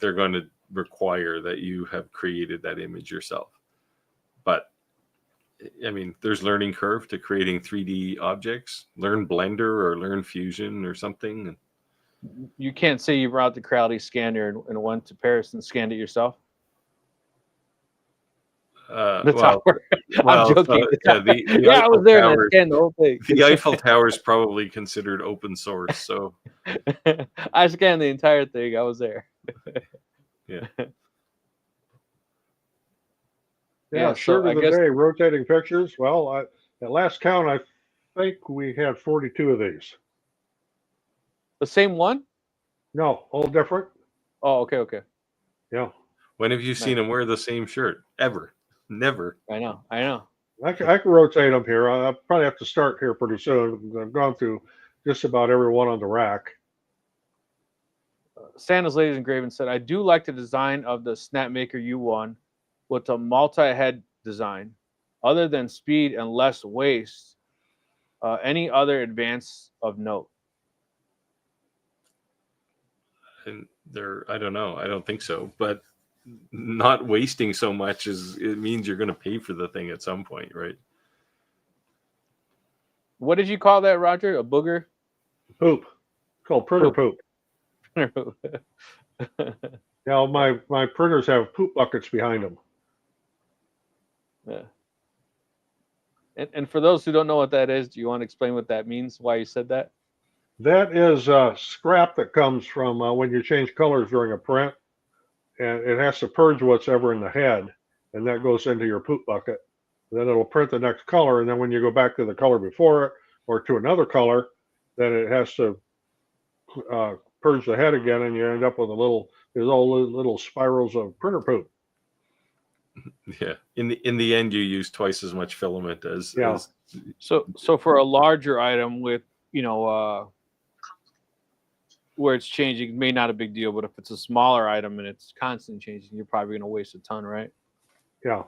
They're going to require that you have created that image yourself. But I mean, there's learning curve to creating 3D objects. Learn Blender or learn Fusion or something. You can't say you brought the Creality scanner and went to Paris and scanned it yourself. The Well, tower. I'm joking. the I was there and I scanned the whole thing. The Eiffel Tower is probably considered open source, so I scanned the entire thing. I was there. yeah. Yeah, so shirt I of the guess day, rotating pictures. Well, at last count, I think we had 42 of these. the same one. No, all different. Oh, okay. Yeah, When have you seen him wear the same shirt? Ever? Never. I know. I can rotate them here. I'll probably have to start here pretty soon. I've gone through just about every one on the rack. Santa's Ladies Engraving said, "I do like the design of the Snapmaker U1 with a multi-head design. Other than speed and less waste, any other advance of note?" And I don't know. I don't think so. But not wasting so much it means you're going to pay for the thing at some point, right? What did you call that, Roger? A booger? Poop. It's called printer poop. Now my printers have poop buckets behind them. Yeah. And for those who don't know what that is, do you want to explain what that means? Why you said that? That is scrap that comes from when you change colors during a print, and it has to purge what's ever in the head, and that goes into your poop bucket. Then it'll print the next color, and then when you go back to the color before it or to another color, then it has to purge the head again, and you end up with there's all little spirals of printer poop. Yeah. In the end, you use twice as much filament as So for a larger item with where it's changing, it may not a big deal, but if it's a smaller item and it's constantly changing, you're probably going to waste a ton, right? Yeah.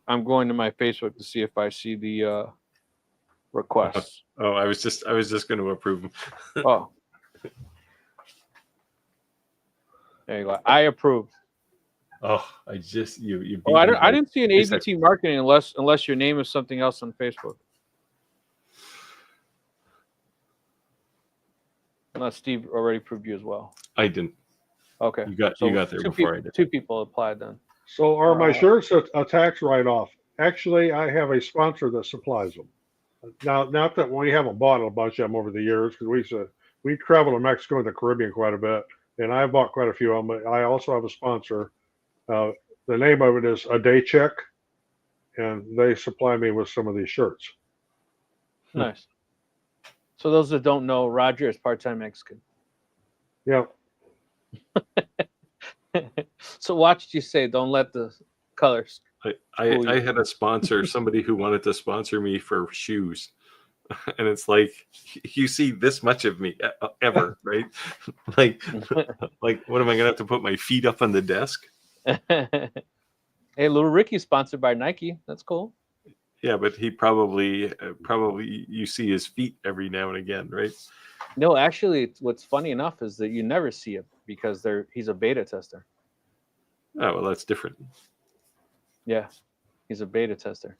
I'm going to my Facebook to see if I see the requests. Oh, I was just going to approve them. Oh, there you go. I approve. Oh, I just you. Beat Oh, I me. didn't see an ABT marketing unless your name is something else on Facebook. Unless Steve already proved you as well. I didn't. Okay. You got there before I did. 2 people applied then. So are my Uh, shirts a tax write-off? Actually, I have a sponsor that supplies them. Now, not that we haven't bought a bunch of them over the years, because we travel to Mexico and the Caribbean quite a bit, and I bought quite a few of them. But I also have a sponsor. The name of it is A Day Check, and they supply me with some of these shirts. Nice. So those that don't know, Roger is part-time Mexican. Yeah. So watch what you say. Don't let the colors. I had a sponsor, somebody who wanted to sponsor me for shoes. And it's like, you see this much of me ever, right? like what am I gonna have to put my feet up on the desk? Hey, little Ricky's sponsored by Nike. That's cool. Yeah, but he probably you see his feet every now and again, right? No, actually, what's funny enough is that you never see it because he's a beta tester. Oh, well, that's different. Yeah, he's a beta tester.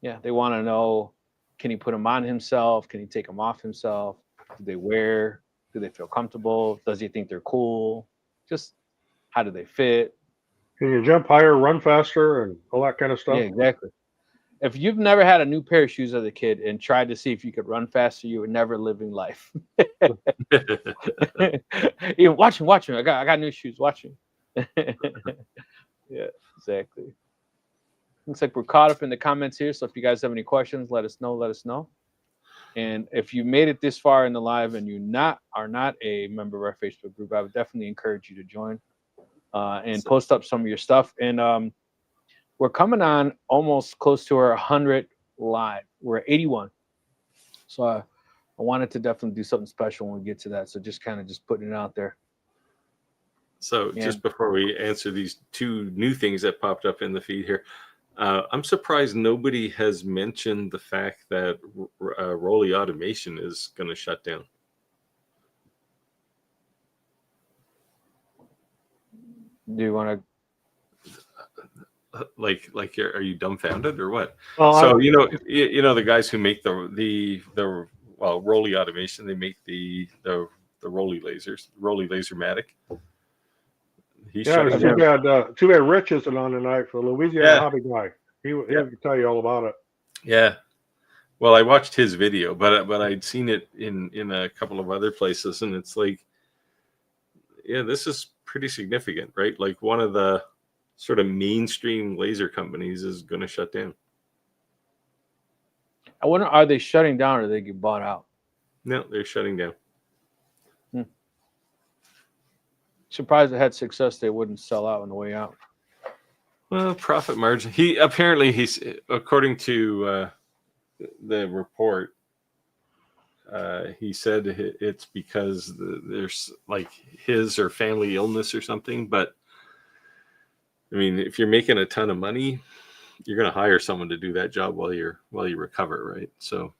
Yeah, they want to know, can he put them on himself? Can he take them off himself? Do they wear? Do they feel comfortable? Does he think they're cool? Just how do they fit? Can you jump higher, run faster, and all that kind of stuff? Yeah, exactly. If you've never had a new pair of shoes as a kid and tried to see if you could run faster, you were never living life. You watch me. I got new shoes. Watch me. Yeah, exactly. Looks like we're caught up in the comments here. So if you guys have any questions, let us know. And if you made it this far in the live and you are not a member of our Facebook group, I would definitely encourage you to join and post up some of your stuff. And we're coming on almost close to our 100 live. We're at 81. So I wanted to definitely do something special when we get to that. So just putting it out there. So just before we answer these 2 new things that popped up in the feed here, I'm surprised nobody has mentioned the fact that Rolly Automation is going to shut down. Do you want to? Like, are you dumbfounded or what? Well, so you know the guys who make the Rolly Automation, they make the Rolly lasers, Rolly Lasermatic. Too bad Rich isn't on tonight for Louisiana Hobby Guy. He can tell you all about it. Yeah. Well, I watched his video, but I'd seen it in a couple of other places, and it's like, yeah, this is pretty significant, right? Like one of the sort of mainstream laser companies is going to shut down. I wonder, are they shutting down or do they get bought out? No, they're shutting down. Surprised it had success. They wouldn't sell out on the way out. Well, profit margin. He's according to the report, he said it's because there's like his or family illness or something. But I mean, if you're making a ton of money, you're going to hire someone to do that job while you recover, right? So,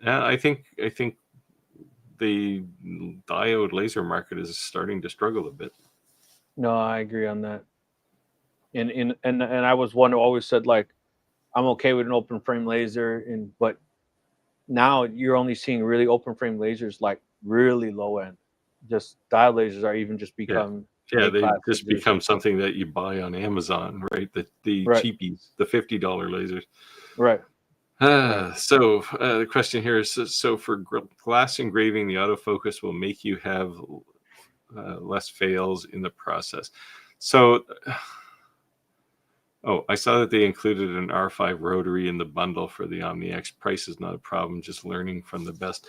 I think the diode laser market is starting to struggle a bit. No, I agree on that. And I was one who always said, like, I'm okay with an open frame laser, but now you're only seeing really open frame lasers, like really low end. Just diode lasers are even just become they just become something that you buy on Amazon, right? The cheapies, the $50 lasers, right? So the question here is: so for glass engraving, the autofocus will make you have less fails in the process. So, I saw that they included an R5 rotary in the bundle for the Omni X. Price is not a problem, just learning from the best.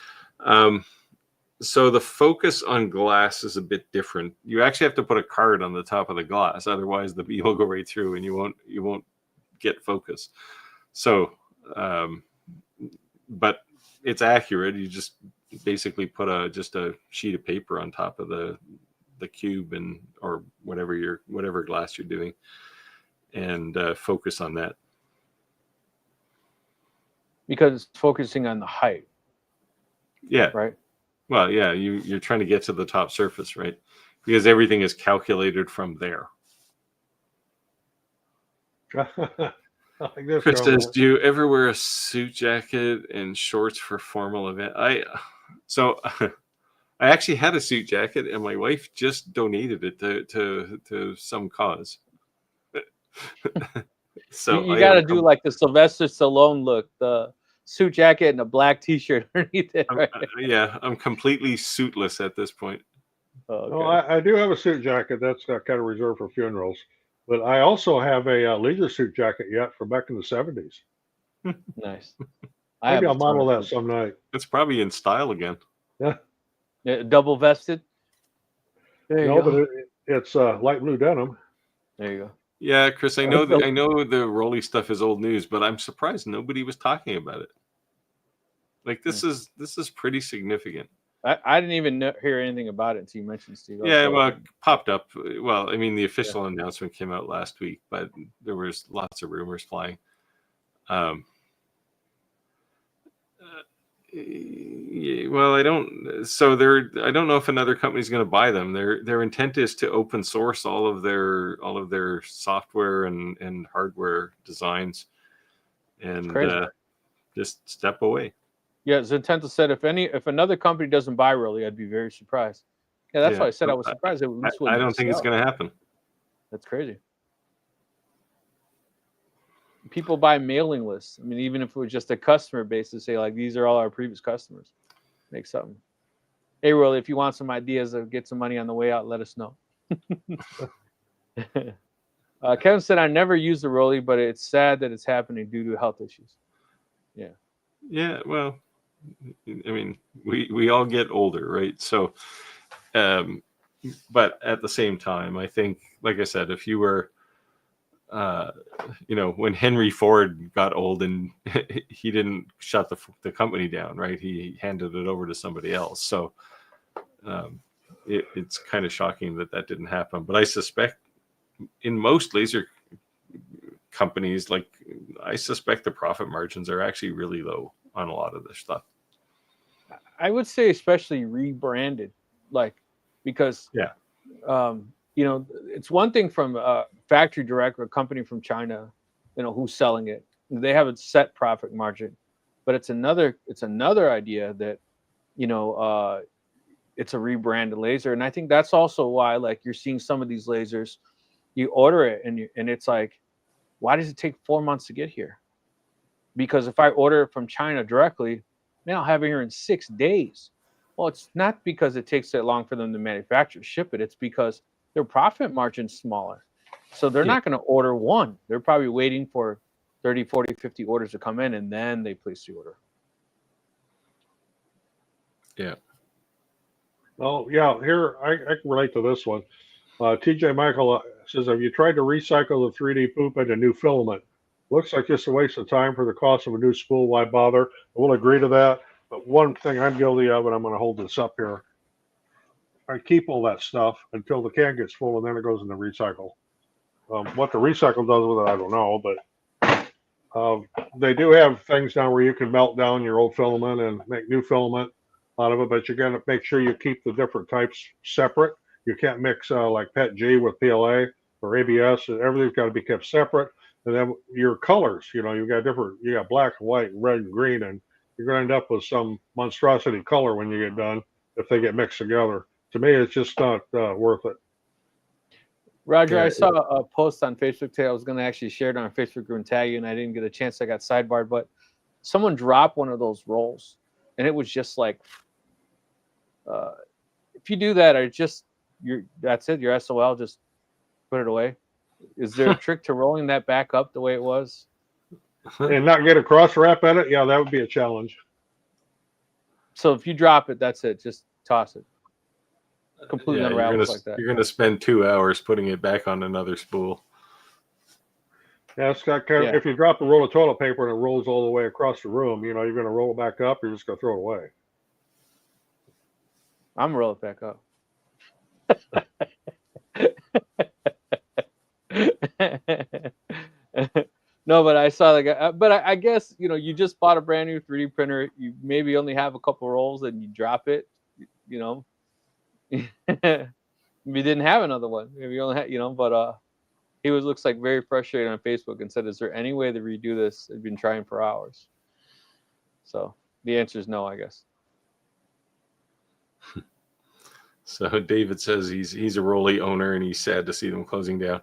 So the focus on glass is a bit different. You actually have to put a card on the top of the glass, otherwise the beam will go right through and you won't get focus. So, but it's accurate. You just basically put just a sheet of paper on top of the cube or whatever glass you're doing, and focus on that. Because it's focusing on the height. Yeah. Right. Well, yeah, you're trying to get to the top surface, right? Because everything is calculated from there. Chris says, do you ever wear a suit jacket and shorts for formal event? I I actually had a suit jacket, and my wife just donated it to some cause. So You I got am to do like the Sylvester Stallone look, the suit jacket and a black T-shirt underneath it, right? yeah, I'm completely suitless at this point. Oh, Well, okay. I do have a suit jacket that's kind of reserved for funerals, but I also have a leisure suit jacket yet from back in the 70s. Nice. I have Maybe a I'll ton model of that suits. some night. It's probably in style again. Yeah. Yeah, double vested. There you No, but go. it's light blue denim. There you go. Yeah, Chris, I I know feel- I know the Rolly stuff is old news, but I'm surprised nobody was talking about it. Like this is pretty significant. I didn't even hear anything about it until you mentioned Steve. Yeah, So- well, it popped up. Well, I mean, the official announcement came out last week, but there was lots of rumors flying. Yeah, well, I don't. So I don't know if another company's going to buy them. Their intent is to open source all of their software and hardware designs, and crazy. just step away. Yeah, Zentensa said if another company doesn't buy Rolly, I'd be very surprised. Yeah, that's why I said I was surprised. That this I wouldn't don't think it's sell. going to happen. That's crazy. People buy mailing lists. I mean, even if it was just a customer base to say like these are all our previous customers, make something. Hey, Rolly, if you want some ideas or get some money on the way out, let us know. Kevin said I never used the Rolly, but it's sad that it's happening due to health issues. Yeah. Yeah, well, I mean, we all get older, right? So, but at the same time, I think, like I said, if you were, when Henry Ford got old and he didn't shut the company down, right? He handed it over to somebody else. So it's kind of shocking that didn't happen. But I suspect in most laser companies, I suspect the profit margins are actually really low on a lot of this stuff. I would say especially rebranded, because it's one thing from a factory direct or a company from China, who's selling it. They have a set profit margin, but it's another idea that, it's a rebranded laser. And I think that's also why, you're seeing some of these lasers, you order it and it's like, why does it take 4 months to get here? Because if I order it from China directly, man, I'll have it here in 6 days. Well, it's not because it takes that long for them to manufacture, ship it. It's because their profit margin's smaller. So they're not going to order one. They're probably waiting for 30, 40, 50 orders to come in, and then they place the order. Yeah. Well, yeah, here I can relate to this one. TJ Michael says, have you tried to recycle the 3D poop into new filament? Looks like just a waste of time for the cost of a new spool. Why bother? I will agree to that. But one thing I'm guilty of, and I'm going to hold this up here, I keep all that stuff until the can gets full, and then it goes into recycle. What the recycle does with it, I don't know, but they do have things now where you can melt down your old filament and make new filament out of it, but you're going to make sure you keep the different types separate. You can't mix like PET G with PLA or ABS. Everything's got to be kept separate. And then your colors, you got black, white, red, and green, and you're going to end up with some monstrosity color when you get done if they get mixed together. To me, it's just not worth it. Roger, Yeah, I saw a post on Facebook today. I was going to actually share it on Facebook group and tag you, and I didn't get a chance. I got sidebarred, but someone dropped one of those rolls, and it was just like, if you do that, that's it. Your SOL, just put it away. Is there a trick to rolling that back up the way it was? And not get a cross wrap at it, yeah, that would be a challenge. So if you drop it, that's it. Just toss it. Completely unravels like that. You're going to spend 2 hours putting it back on another spool. Yeah, it's got kind of, if you drop a roll of toilet paper and it rolls all the way across the room, you're going to roll it back up. You're just going to throw it away. I'm gonna roll it back up. No, but I saw the guy. But I guess you just bought a brand new 3D printer. You maybe only have a couple rolls, and you drop it. You didn't have another one. Maybe you only had, But he looks like very frustrated on Facebook and said, "Is there any way to redo this? I've been trying for hours." So the answer is no, I guess. So David says he's a Rolly owner and he's sad to see them closing down.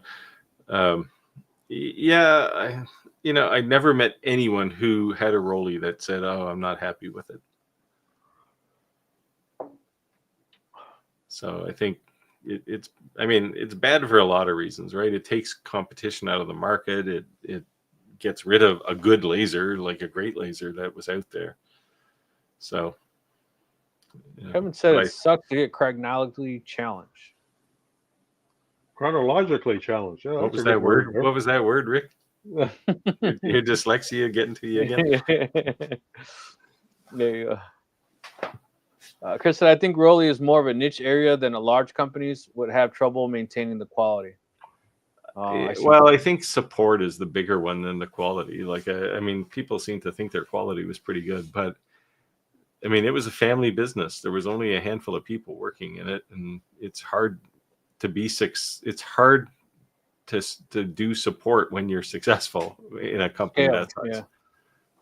Yeah, I never met anyone who had a Rolly that said, "Oh, I'm not happy with it." So I think it's bad for a lot of reasons, right? It takes competition out of the market. It gets rid of a good laser, like a great laser that was out there. So Kevin said it sucks to get chronologically challenged. Chronologically challenged. Yeah, what was that word? What was that word, Rick? your dyslexia getting to you again? There you go. Chris said, I think Rolly is more of a niche area than a large companies would have trouble maintaining the quality. I think support is the bigger one than the quality. Like, people seem to think their quality was pretty good, but it was a family business. There was only a handful of people working in it, and it's hard to it's hard to do support when you're successful in a company that size. Yeah.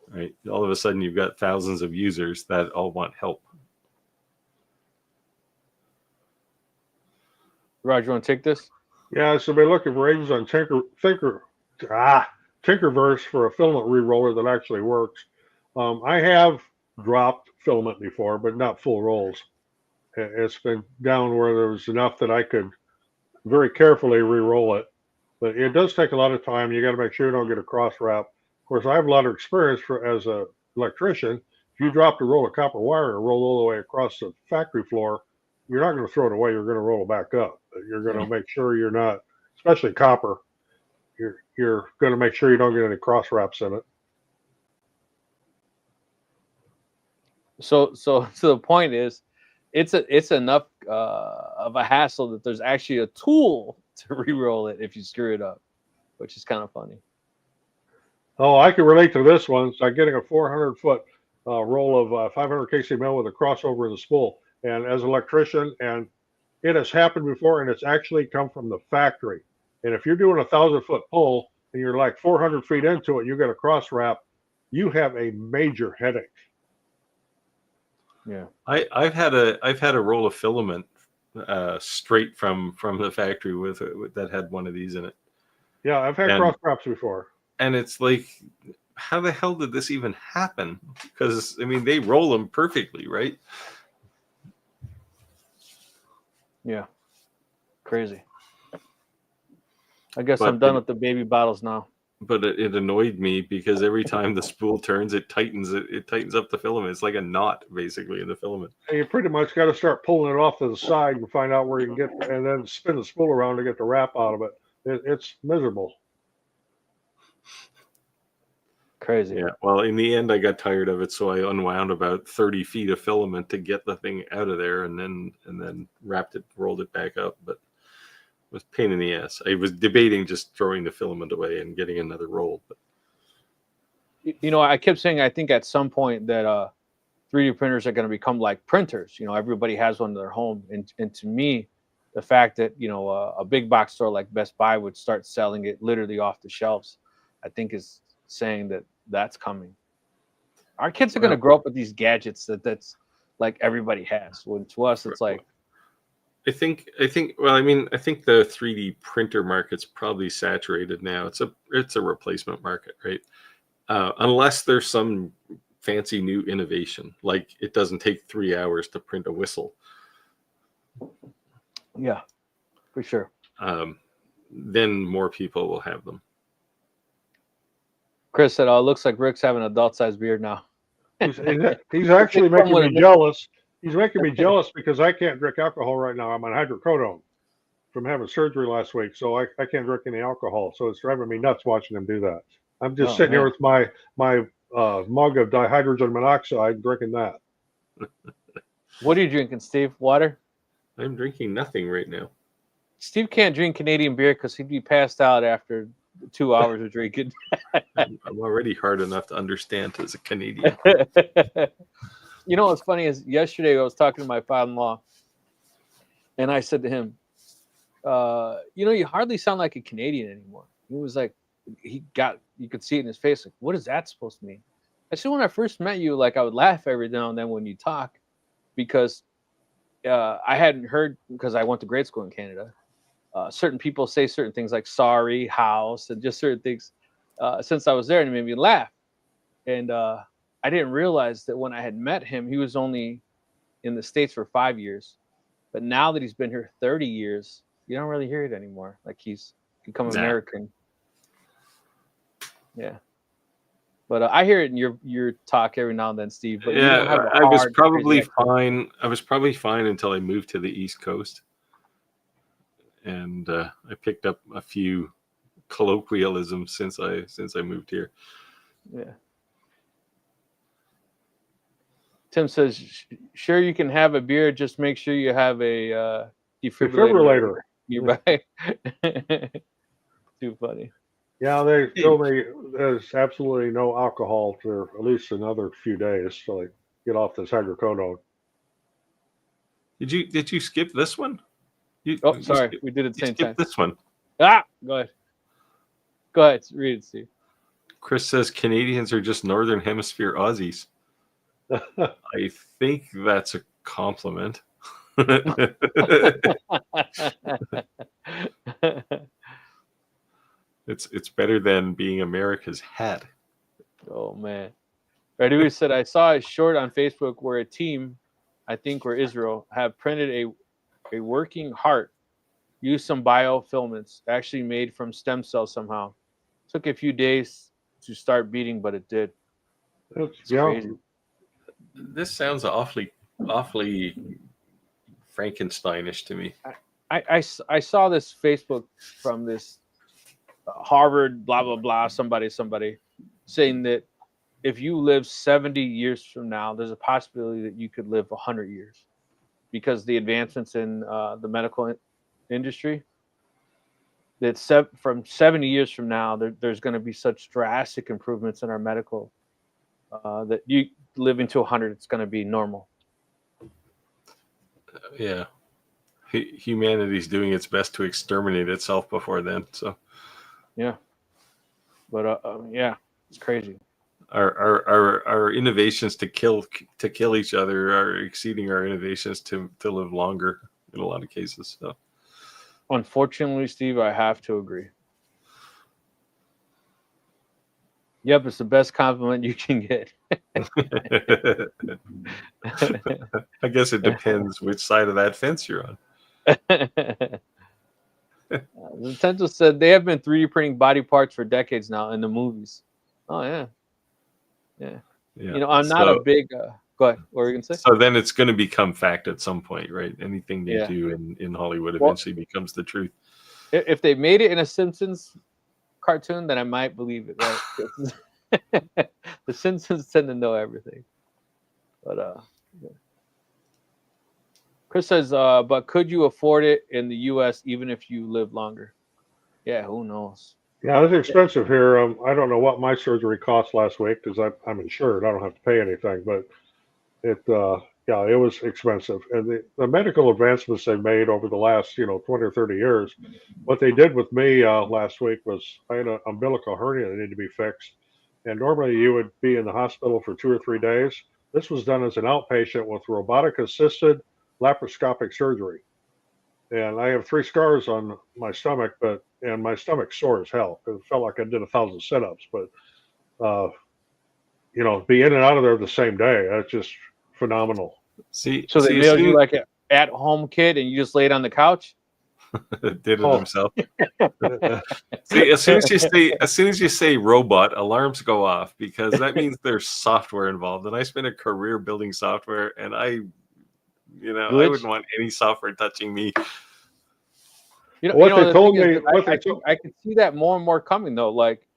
Right. All of a sudden you've got thousands of users that all want help. Roger, you want to take this? Yeah, so we're looking for agents on Tinkerverse for a filament re-roller that actually works. I have dropped filament before, but not full rolls. It's been down where there was enough that I could very carefully re-roll it. But it does take a lot of time. You got to make sure you don't get a cross wrap. Of course, I have a lot of experience as an electrician. If you drop a roll of copper wire and roll all the way across the factory floor, you're not going to throw it away. You're going to roll it back up. You're going to make sure you're not, especially copper, you're going to make sure you don't get any cross wraps in it. So the point is, it's enough of a hassle that there's actually a tool to re-roll it if you screw it up, which is kind of funny. Oh, I can relate to this one. So I'm getting a 400-foot roll of 500 kcmil with a crossover in the spool. And as an electrician, and it has happened before, and it's actually come from the factory. And if you're doing a 1,000-foot pull and you're like 400 feet into it, you get a cross wrap, you have a major headache. Yeah, I've had a roll of filament straight from the factory with that had one of these in it. Yeah, I've had cross wraps before. And it's like, how the hell did this even happen? Because they roll them perfectly, right? Yeah, crazy. I guess I'm done with the baby bottles now. But it annoyed me because every time the spool turns, it tightens up the filament. It's like a knot basically in the filament. And you pretty much got to start pulling it off to the side and find out where you can get, and then spin the spool around to get the wrap out of it. It's miserable. Crazy. Yeah. Well, in the end, I got tired of it, so I unwound about 30 feet of filament to get the thing out of there, and then wrapped it, rolled it back up. But it was a pain in the ass. I was debating just throwing the filament away and getting another roll. But I kept saying I think at some point that 3D printers are going to become like printers. Everybody has one in their home, and to me, the fact that a big box store like Best Buy would start selling it literally off the shelves, I think is saying that that's coming. Our kids are going to grow up with these gadgets that's like everybody has. When to us, it's like. I think the 3D printer market's probably saturated now. It's a replacement market, right? Unless there's some fancy new innovation, like it doesn't take 3 hours to print a whistle. Yeah, for sure. Then more people will have them. Chris said, "Oh, it looks like Rick's having an adult-sized beard now." He's actually making me jealous. He's making me jealous because I can't drink alcohol right now. I'm on hydrocodone from having surgery last week, so I can't drink any alcohol. So it's driving me nuts watching him do that. I'm just sitting here with my mug of dihydrogen monoxide, drinking that. What are you drinking, Steve? Water? I'm drinking nothing right now. Steve can't drink Canadian beer because he'd be passed out after 2 hours of drinking. I'm already hard enough to understand as a Canadian. What's funny is yesterday I was talking to my father-in-law, and I said to him, you hardly sound like a Canadian anymore. He was like, you could see it in his face, like, what is that supposed to mean? I said, when I first met you, like I would laugh every now and then when you talk, because I hadn't heard because I went to grade school in Canada. Certain people say certain things like sorry, house, and just certain things since I was there, and it made me laugh. And I didn't realize that when I had met him, he was only in the States for 5 years. But now that he's been here 30 years, you don't really hear it anymore. Like he's become American. Yeah. But I hear it in your talk every now and then, Steve. But you don't have I was probably fine. I was probably fine until I moved to the East Coast, and I picked up a few colloquialisms since I moved here. Yeah. Tim says, "Sure, you can have a beer. Just make sure you have a defibrillator nearby." Too funny. Yeah, they told me there's absolutely no alcohol for at least another few days, so I get off this hydrocodone. Did you skip this one? Sorry, we did it at the same time. This one. Go ahead, read it, Steve. Chris says Canadians are just Northern Hemisphere Aussies. I think that's a compliment. It's better than being America's hat. Oh man. Ready said I saw a short on Facebook where a team, I think were Israel, have printed a working heart, used some biofilaments, actually made from stem cells somehow. Took a few days to start beating, but it did. It's crazy. This sounds awfully Frankensteinish to me. I saw this Facebook from this Harvard blah blah blah somebody saying that if you live 70 years from now, there's a possibility that you could live 100 years because the advancements in the medical industry. That from 70 years from now, there's going to be such drastic improvements in our medical that you live into 100, it's going to be normal. Yeah, humanity's doing its best to exterminate itself before then. So, yeah, but yeah, it's crazy. Our innovations to kill each other are exceeding our innovations to live longer in a lot of cases. So, unfortunately, Steve, I have to agree. Yep, it's the best compliment you can get. I guess it depends which side of that fence you're on. Nintendo said they have been 3D printing body parts for decades now in the movies. Oh yeah. You know, I'm not a big. Go ahead. What were you gonna say? So then it's going to become fact at some point, right? Anything they do in Hollywood eventually becomes the truth. If they made it in a Simpsons cartoon, then I might believe it. Right? The Simpsons tend to know everything. But Chris says, but could you afford it in the U.S. even if you live longer? Yeah, who knows? Yeah, it's expensive here. I don't know what my surgery cost last week because I'm insured. I don't have to pay anything, but it was expensive. And the medical advancements they made over the last 20 or 30 years, what they did with me last week was I had an umbilical hernia that needed to be fixed. And normally you would be in the hospital for 2 or 3 days. This was done as an outpatient with robotic assisted laparoscopic surgery. And I have 3 scars on my stomach, and my stomach's sore as hell. It felt like I did 1,000 sit-ups, but be in and out of there the same day. That's just phenomenal. So they mailed you like an at-home kit, and you just laid on the couch? Did it himself. See, as soon as you say robot, alarms go off because that means there's software involved. And I spent a career building software, and I wouldn't want any software touching me. They told me, I can see that more and more coming though. Like,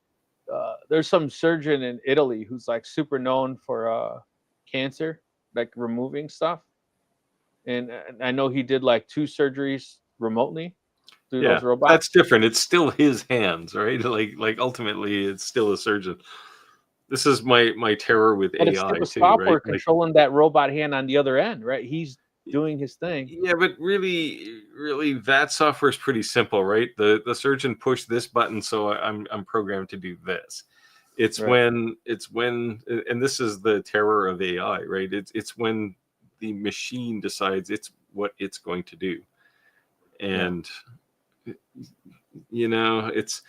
there's some surgeon in Italy who's like super known for cancer, like removing stuff, and I know he did like 2 surgeries remotely through those robots. That's different. It's still his hands, right? Like ultimately, it's still a surgeon. This is my terror with AI. It's still the software controlling that robot hand on the other end, right? He's doing his thing. Yeah, but really, that software is pretty simple, right? The surgeon pushed this button, so I'm programmed to do this. It's when, and this is the terror of AI, right? It's when the machine decides what it's going to do. And you know, it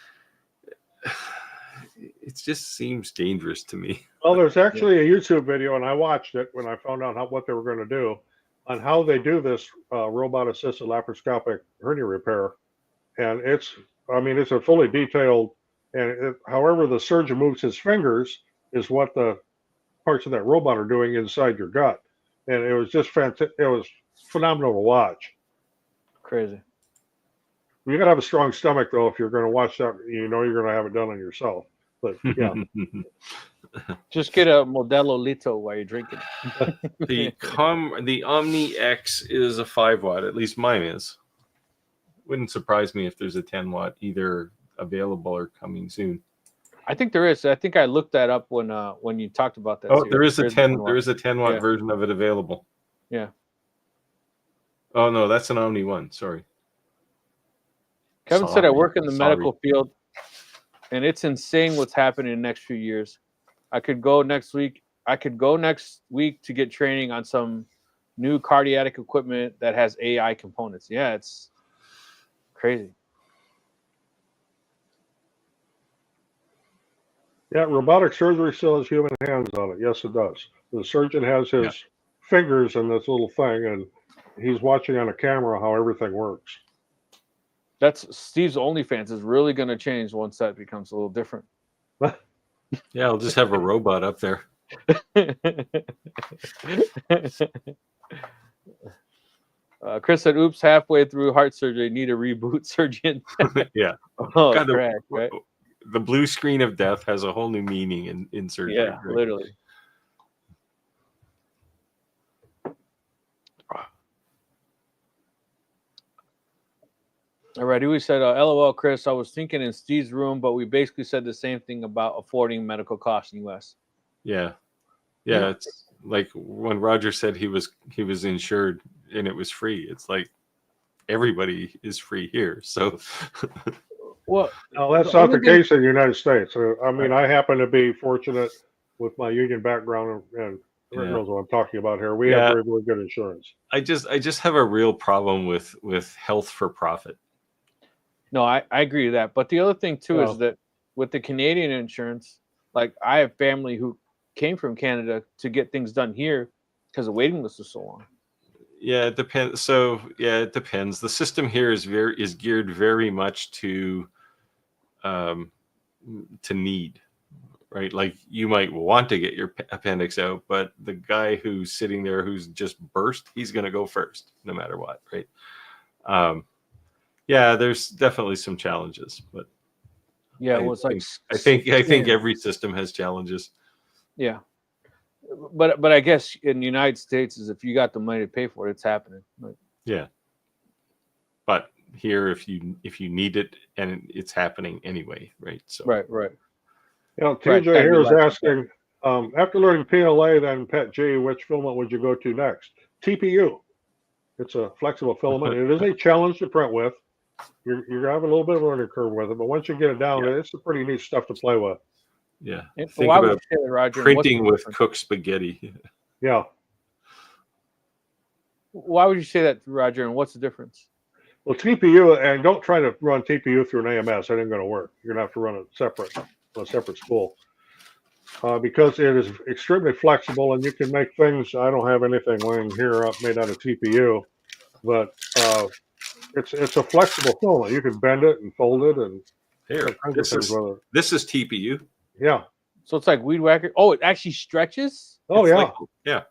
just seems dangerous to me. Well, there's actually a YouTube video, and I watched it when I found out what they were going to do on how they do this robot-assisted laparoscopic hernia repair. And it's a fully detailed, and however the surgeon moves his fingers is what the parts of that robot are doing inside your gut. And it was just fantastic. It was phenomenal to watch. Crazy. You got to have a strong stomach, though, if you're going to watch that. You know you're going to have it done on yourself. But yeah. Just get a Modelo Lito while you're drinking. The Omni X is a 5-watt. At least mine is. Wouldn't surprise me if there's a 10-watt either available or coming soon. I think there is. I think I looked that up when you talked about that. Oh, there is a 10-watt Yeah. version of it available. Yeah. Oh no, that's an Omni one. Sorry. Kevin said I work in the Sorry. medical field, and it's insane what's happening in the next few years. I could go next week to get training on some new cardiac equipment that has AI components. Yeah, it's crazy. Yeah, robotic surgery still has human hands on it. Yes, it does. The surgeon has his fingers in this little thing, and he's watching on a camera how everything works. That's Steve's OnlyFans is really going to change once that becomes a little different. Yeah, I'll just have a robot up there. Chris said, "Oops, halfway through heart surgery, need a reboot, surgeon." Yeah. Oh, Kind of- crap, right? The blue screen of death has a whole new meaning in surgery. Yeah, right? literally. All right, we said, LOL, Chris, I was thinking in Steve's room, but we basically said the same thing about affording medical costs in the U.S. Yeah. Yeah. It's like when Roger said he was insured and it was free. It's like everybody is free here. So Well, No, that's the not the only thing- case in the United States. I happen to be fortunate with my union background, and Rick knows what I'm talking about here. We have very, very good insurance. I just have a real problem with health for profit. No, I agree with that. But the other thing, too, is that with the Canadian insurance, like I have family who came from Canada to get things done here because the waiting list was so long. Yeah, it depends. So yeah, it depends. The system here is geared very much to need, right? Like you might want to get your appendix out, but the guy who's sitting there who's just burst, he's going to go first, no matter what, right? Yeah, there's definitely some challenges, but yeah, well, it's I think every system has challenges. Yeah, but I guess in the United States is if you got the money to pay for it, it's happening. Like, yeah, but here, if you need it, and it's happening anyway, right? So right. TJ here is asking, after learning PLA, then PET-G, which filament would you go to next? TPU. It's a flexible filament. It is a challenge to print with. You're going to have a little bit of a learning curve with it, but once you get it down, it's a pretty neat stuff to play with. Yeah. Think about printing with cooked spaghetti. Yeah. Why would you say that, Roger? And what's the difference? Well, TPU, and don't try to run TPU through an AMS. That ain't going to work. You're going to have to run it separate, on a separate spool. Because it is extremely flexible, and you can make things. I don't have anything laying here up made out of TPU, but it's a flexible filament. You can bend it and fold it, and here. This is TPU. Yeah. So it's like weed whacker. Oh, it actually stretches. Oh, it's yeah. Like, yeah.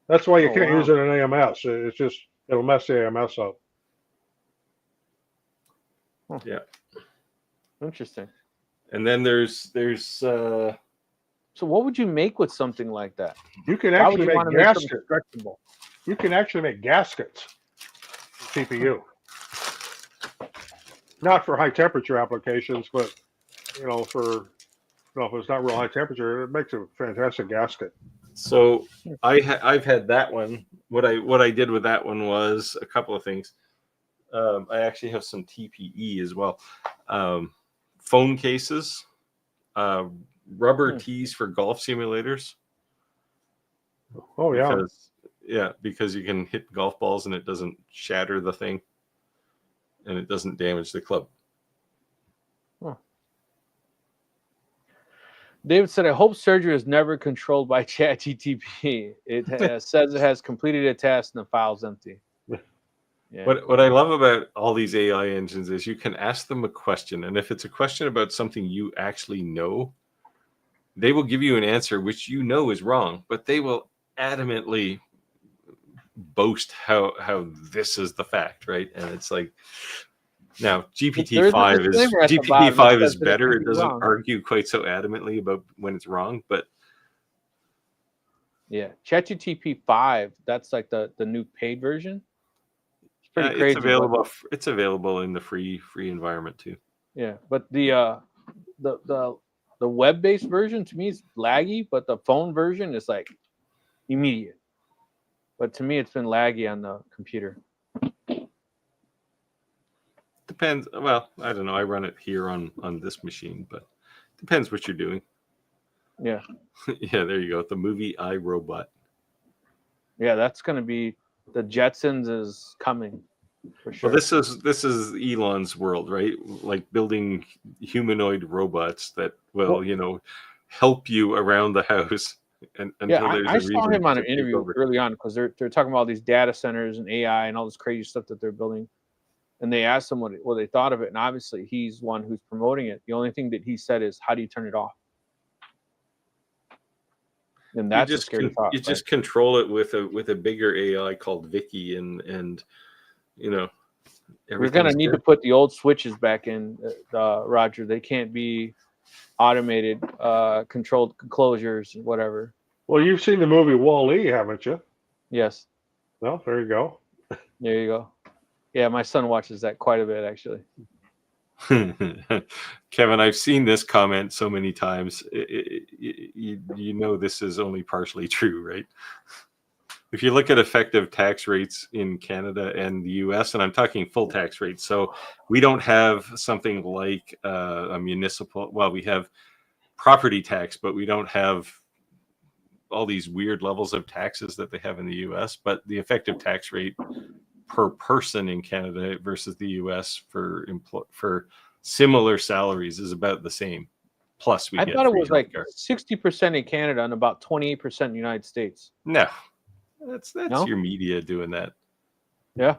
That's why you can't use it in AMS. It's just it'll mess the AMS up. Huh. Yeah. Interesting. And then there's So what would you make with something like that? You can actually make gaskets. Stretchable? You can actually make gaskets with TPU. Not for high temperature applications, but for if it's not real high temperature, it makes a fantastic gasket. So I've had that one. What I did with that one was a couple of things. I actually have some TPE as well. Phone cases, rubber tees for golf simulators. Oh yeah. Yeah, because you can hit golf balls and it doesn't shatter the thing, and it doesn't damage the club. Huh. David said, I hope surgery is never controlled by ChatGTP. It says it has completed a task and the file's empty. Yeah. What I love about all these AI engines is you can ask them a question, and if it's a question about something you actually know, they will give you an answer which you know is wrong, but they will adamantly boast how this is the fact, right? And it's like, now GPT-5 is better. It doesn't argue quite so adamantly about when it's wrong, but yeah, ChatGPT 5, that's like the new paid version. It's pretty crazy. It's available in the free environment too. Yeah, but the web-based version to me is laggy, but the phone version is like immediate. But to me, it's been laggy on the computer. Depends. Well, I don't know. I run it here on this machine, but depends what you're doing. Yeah. Yeah, there you go. The movie iRobot. Yeah, that's going to be the Jetsons is coming for sure. Well, this is Elon's world, right? Like building humanoid robots that will, help you around the house. And I saw him on an interview early on because they're talking about all these data centers and AI and all this crazy stuff that they're building. And they asked him what they thought of it. And obviously he's one who's promoting it. The only thing that he said is, how do you turn it off? And that's a scary thought. You just control it with a bigger AI called Vicky, and we're gonna need to put the old switches back in, Roger. They can't be automated, controlled closures, whatever. Well, you've seen the movie Wall-E, haven't you? Yes. Well, there you go. There you go. Yeah, my son watches that quite a bit, actually. Kevin, I've seen this comment so many times. You know this is only partially true, right? If you look at effective tax rates in Canada and the US, and I'm talking full tax rates, so we don't have something like a municipal, well, we have property tax, but we don't have all these weird levels of taxes that they have in the US, but the effective tax rate per person in Canada versus the US for similar salaries is about the same. Plus, I thought it was like 60% in Canada and about 28% in the United States. No, that's your media doing that. Yeah,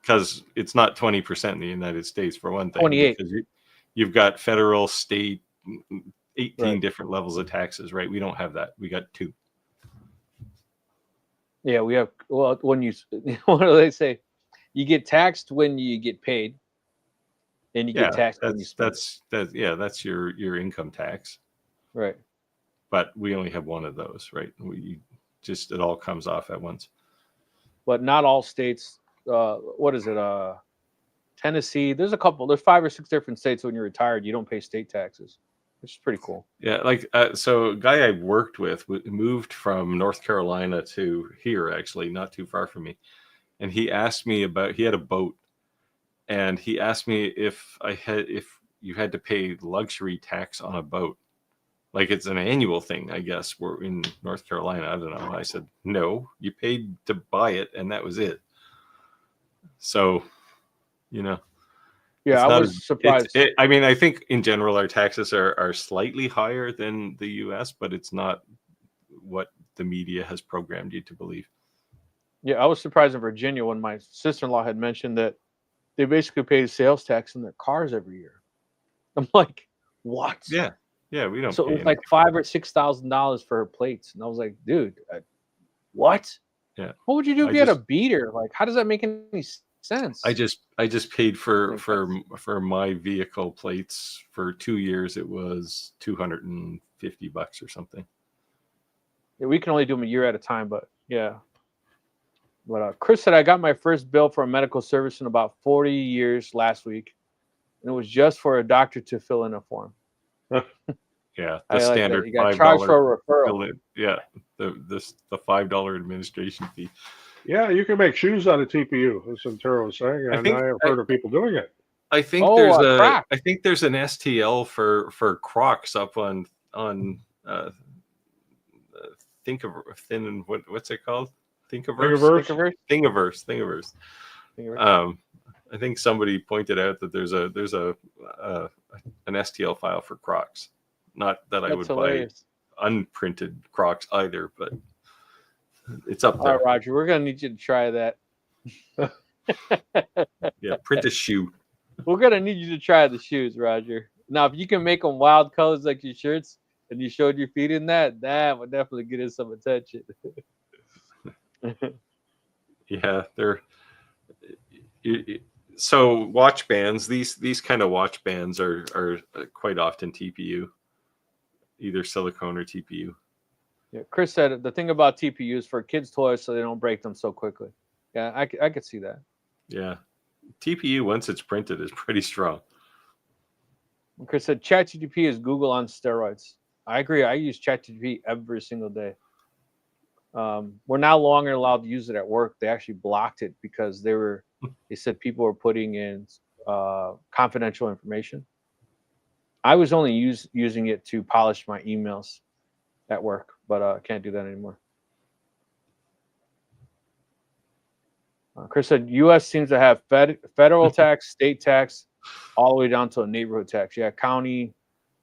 because it's not 20% in the United States for one thing. 28. Because you've got federal, state, 18 different levels of taxes, right? We don't have that. We got 2. Yeah, we have. Well, when you, what do they say? You get taxed when you get paid, and you get taxed when you spend. That's your income tax. Right. But we only have one of those, right? It all comes off at once. But not all states. What is it? Tennessee. There's 5 or 6 different states when you're retired, you don't pay state taxes, which is pretty cool. Yeah, so a guy I worked with moved from North Carolina to here, actually, not too far from me. And he asked me he had a boat, and he asked me if you had to pay luxury tax on a boat. Like it's an annual thing, I guess. We're in North Carolina. I don't know. I said, no, you paid to buy it, and that was it. So, Yeah, I was surprised. I mean, I think in general our taxes are slightly higher than the U.S., but it's not what the media has programmed you to believe. Yeah, I was surprised in Virginia when my sister-in-law had mentioned that they basically pay sales tax on their cars every year. I'm like, what? Yeah, we don't. So it was like $5,000 or $6,000 for her plates, and I was like, dude, what? Yeah. What would you do if you had a beater? Like, how does that make any sense? I just paid for my vehicle plates for 2 years. It was $250 or something. Yeah, we can only do them a year at a time, but yeah. But Chris said I got my first bill for a medical service in about 40 years last week, and it was just for a doctor to fill in a form. Yeah, the standard you got charged for a referral. Yeah, the $5 administration fee. Yeah, you can make shoes out of TPU, as Santero was saying, and I have heard of people doing it. I think there's an STL for Crocs up on what's it called? Thingiverse? Thingiverse. I think somebody pointed out that there's an STL file for Crocs. Not that I would hilarious. buy unprinted Crocs either, but it's up All there. right, Roger, we're gonna need you to try that. Yeah, print a shoe. We're gonna need you to try the shoes, Roger. Now, if you can make them wild colors like your shirts, and you showed your feet in that, that would definitely get us some attention. Yeah, they're so watch bands. These kind of watch bands are quite often TPU, either silicone or TPU. Yeah, Chris said the thing about TPUs for kids' toys so they don't break them so quickly. Yeah, I could see that. Yeah, TPU once it's printed is pretty strong. Chris said ChatGPT is Google on steroids. I agree. I use ChatGPT every single day. We're no longer allowed to use it at work. They actually blocked it because they said people were putting in confidential information. I was only using it to polish my emails at work, but I can't do that anymore. Chris said U.S. seems to have federal tax, state tax, all the way down to a neighborhood tax. Yeah, county.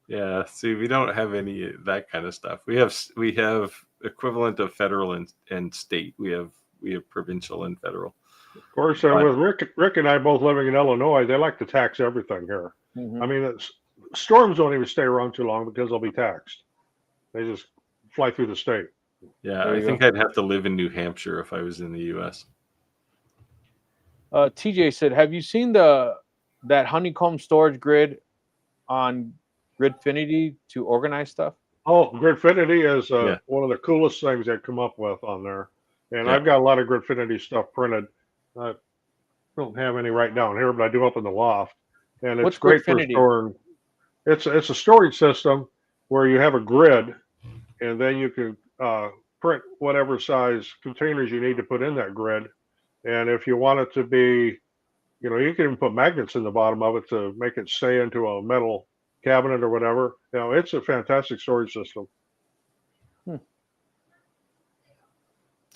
Yeah, see, we don't have any of that kind of stuff. We have equivalent of federal and state. We have provincial and federal. Of course, with Rick and I both living in Illinois, they like to tax everything here. Mm-hmm. I mean, storms don't even stay around too long because they'll be taxed. They just fly through the state. Yeah, I think I'd have to live in New Hampshire if I was in the U.S. TJ said, have you seen that honeycomb storage grid on Gridfinity to organize stuff? Oh, Gridfinity is one of the coolest things they've come up with on there. And I've got a lot of Gridfinity stuff printed. I don't have any right down here, but I do up in the loft. And it's great for storing. It's a storage system where you have a grid, and then you can print whatever size containers you need to put in that grid. And if you want it to be, you can even put magnets in the bottom of it to make it stay into a metal cabinet or whatever. It's a fantastic storage system.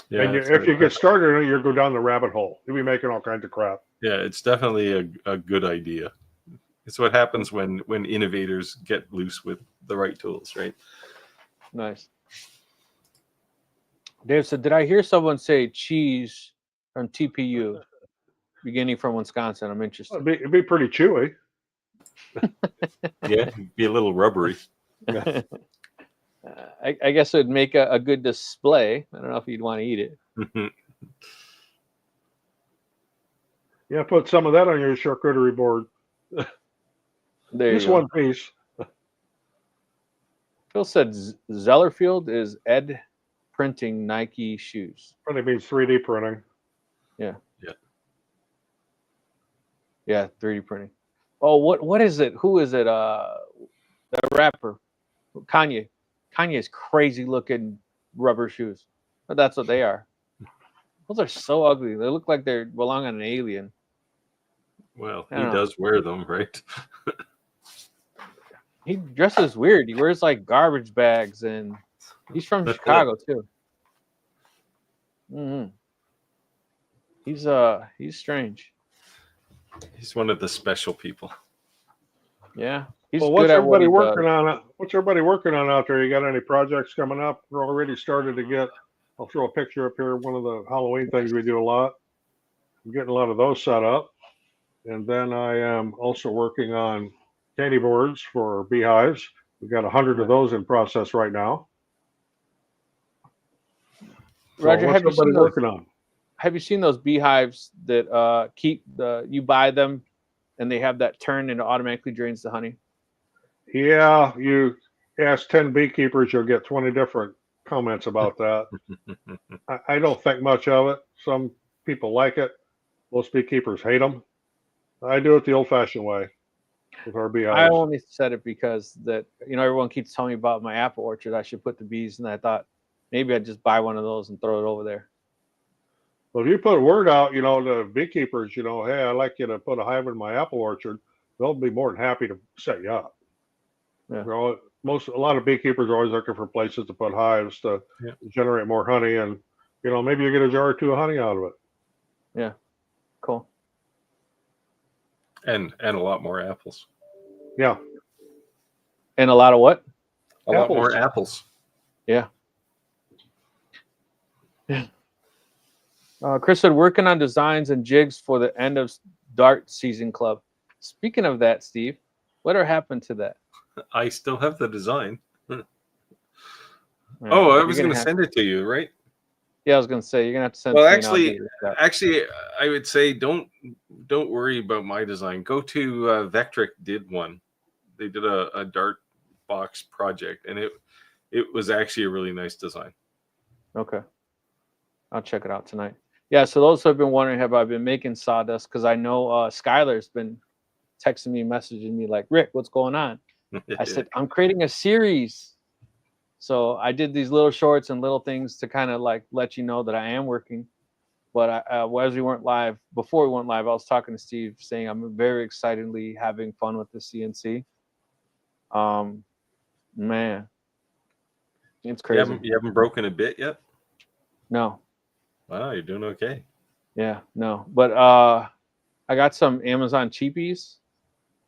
Yeah, and if you get started in it, you'll go down the rabbit hole. You'll be making all kinds of crap. Yeah, it's definitely a good idea. It's what happens when innovators get loose with the right tools, right? Nice. Dave said, did I hear someone say cheese on TPU beginning from Wisconsin? I'm interested. It'd be pretty chewy. Yeah, it'd be a little rubbery. I guess it would make a good display. I don't know if you'd want to eat it. Yeah, put some of that on your charcuterie board. Just one piece. Phil said Zellerfield is Ed printing Nike shoes. Probably means 3D printing. Yeah. Yeah, 3D printing. Oh, what is it? Who is it? The rapper, Kanye. Kanye's crazy looking rubber shoes. But that's what they are. Those are so ugly. They look like they belong on an alien. Well, he does wear them, right? He dresses weird. He wears like garbage bags, and he's from Chicago too. Mm-hmm. He's strange. He's one of the special people. Yeah. He's well, what's everybody working on? What's everybody working on out there? You got any projects coming up? We're already started to get. I'll throw a picture up here. One of the Halloween things we do a lot. I'm getting a lot of those set up, and then I am also working on candy boards for beehives. We've got 100 of those in process right now. So Roger, what's everybody working on? Have you seen those beehives that you buy them and they have that turn and it automatically drains the honey? Yeah, you ask 10 beekeepers, you'll get 20 different comments about that. I don't think much of it. Some people like it. Most beekeepers hate them. I do it the old-fashioned way with our beehives. I only said it because everyone keeps telling me about my apple orchard. I should put the bees, and I thought maybe I'd just buy one of those and throw it over there. Well, if you put a word out, to beekeepers, hey, I'd like you to put a hive in my apple orchard, they'll be more than happy to set you up. Yeah. a lot of beekeepers are always looking for places to put hives to Yeah. generate more honey, and maybe you get a jar or two of honey out of it. Yeah. Cool. And a lot more apples. Yeah. And a lot of what? A lot more apples. Yeah. Yeah. Chris said, working on designs and jigs for the end of dart season club. Speaking of that, Steve, whatever happened to that? I still have the design. Right. Oh, I was going to send it to you, right? Yeah, I was going to say, you're going to have to send Well, it to me. actually, I would say don't worry about my design. Go to Vectric did one. They did a dart box project, and it was actually a really nice design. Okay. I'll check it out tonight. Yeah, so those who have been wondering, have I been making sawdust? Because I know Skylar's been texting me, messaging me like, Rick, what's going on? I said, I'm creating a series. So I did these little shorts and little things to kind of like let you know that I am working. But as we weren't live, before we went live, I was talking to Steve saying I'm very excitedly having fun with the CNC. Man, it's crazy. You haven't broken a bit yet? No. Wow, you're doing okay. Yeah, no. But I got some Amazon cheapies.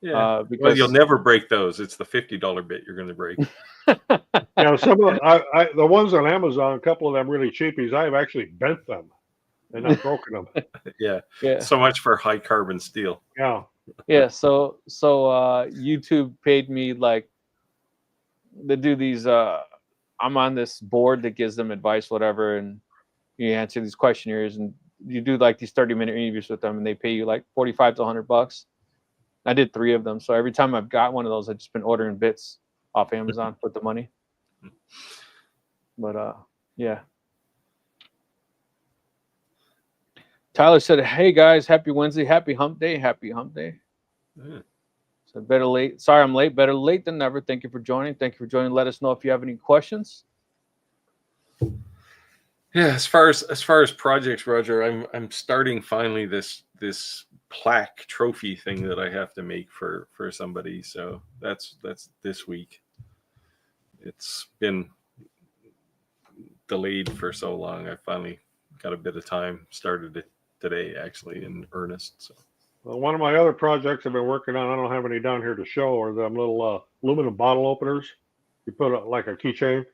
Yeah. Because Well, you'll never break those. It's the $50 bit you're going to break. Yeah, some of the ones on Amazon, a couple of them really cheapies, I've actually bent them and not broken them. Yeah. Yeah. So much for high carbon steel. Yeah. Yeah. So YouTube paid me like to do these. I'm on this board that gives them advice, whatever, and you answer these questionnaires and you do like these 30-minute interviews with them, and they pay you like $45 to $100. I did 3 of them, so every time I've got one of those, I've just been ordering bits off Amazon with the money. But yeah. Tyler said, "Hey guys, happy Wednesday, happy hump day, happy hump day." Yeah. So better late. Sorry, I'm late. Better late than never. Thank you for joining. Thank you for joining. Let us know if you have any questions. Yeah, as far as projects, Roger, I'm starting finally this plaque trophy thing that I have to make for somebody. So that's this week. It's been delayed for so long. I finally got a bit of time. Started it today, actually, in earnest. So. Well, one of my other projects I've been working on, I don't have any down here to show, are them little aluminum bottle openers. You put it like a keychain,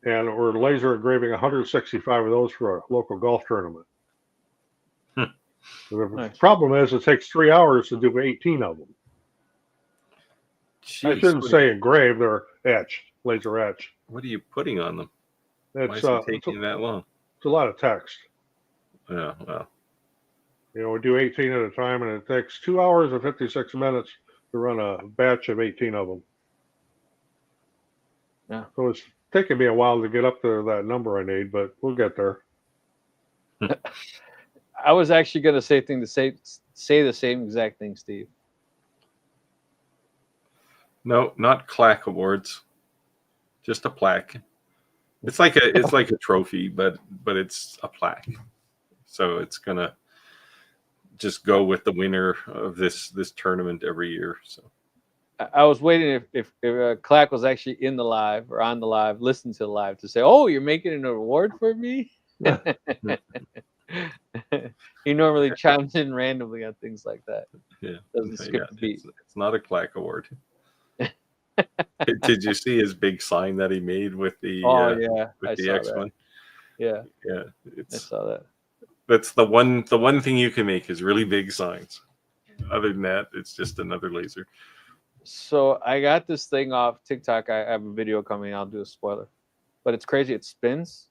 and we're laser engraving 165 of those for a local golf tournament. The Nice. problem is it takes 3 hours to do 18 of them. Jeez, I shouldn't say engraved; they're etched, laser etched. What are you putting on them? Why It's is it taking that long? It's a lot of text. Yeah, well. We do 18 at a time, and it takes 2 hours and 56 minutes to run a batch of 18 of them. Yeah. So it's taking me a while to get up to that number I need, but we'll get there. I was actually going to say the same exact thing, Steve. No, not claque awards. Just a plaque. It's like a trophy, but it's a plaque. So it's gonna just go with the winner of this tournament every year. So I was waiting if Clack was actually in the live or on the live, listening to the live, to say, "Oh, you're making an award for me." He normally chimes in randomly on things like that. Yeah, Doesn't skip the beat. It's not a claque award. Did you see his big sign that he made with the X1? Yeah, yeah, I saw that. That's the one thing you can make is really big signs. Other than that, it's just another laser. So I got this thing off TikTok. I have a video coming. I'll do a spoiler, but it's crazy. It spins,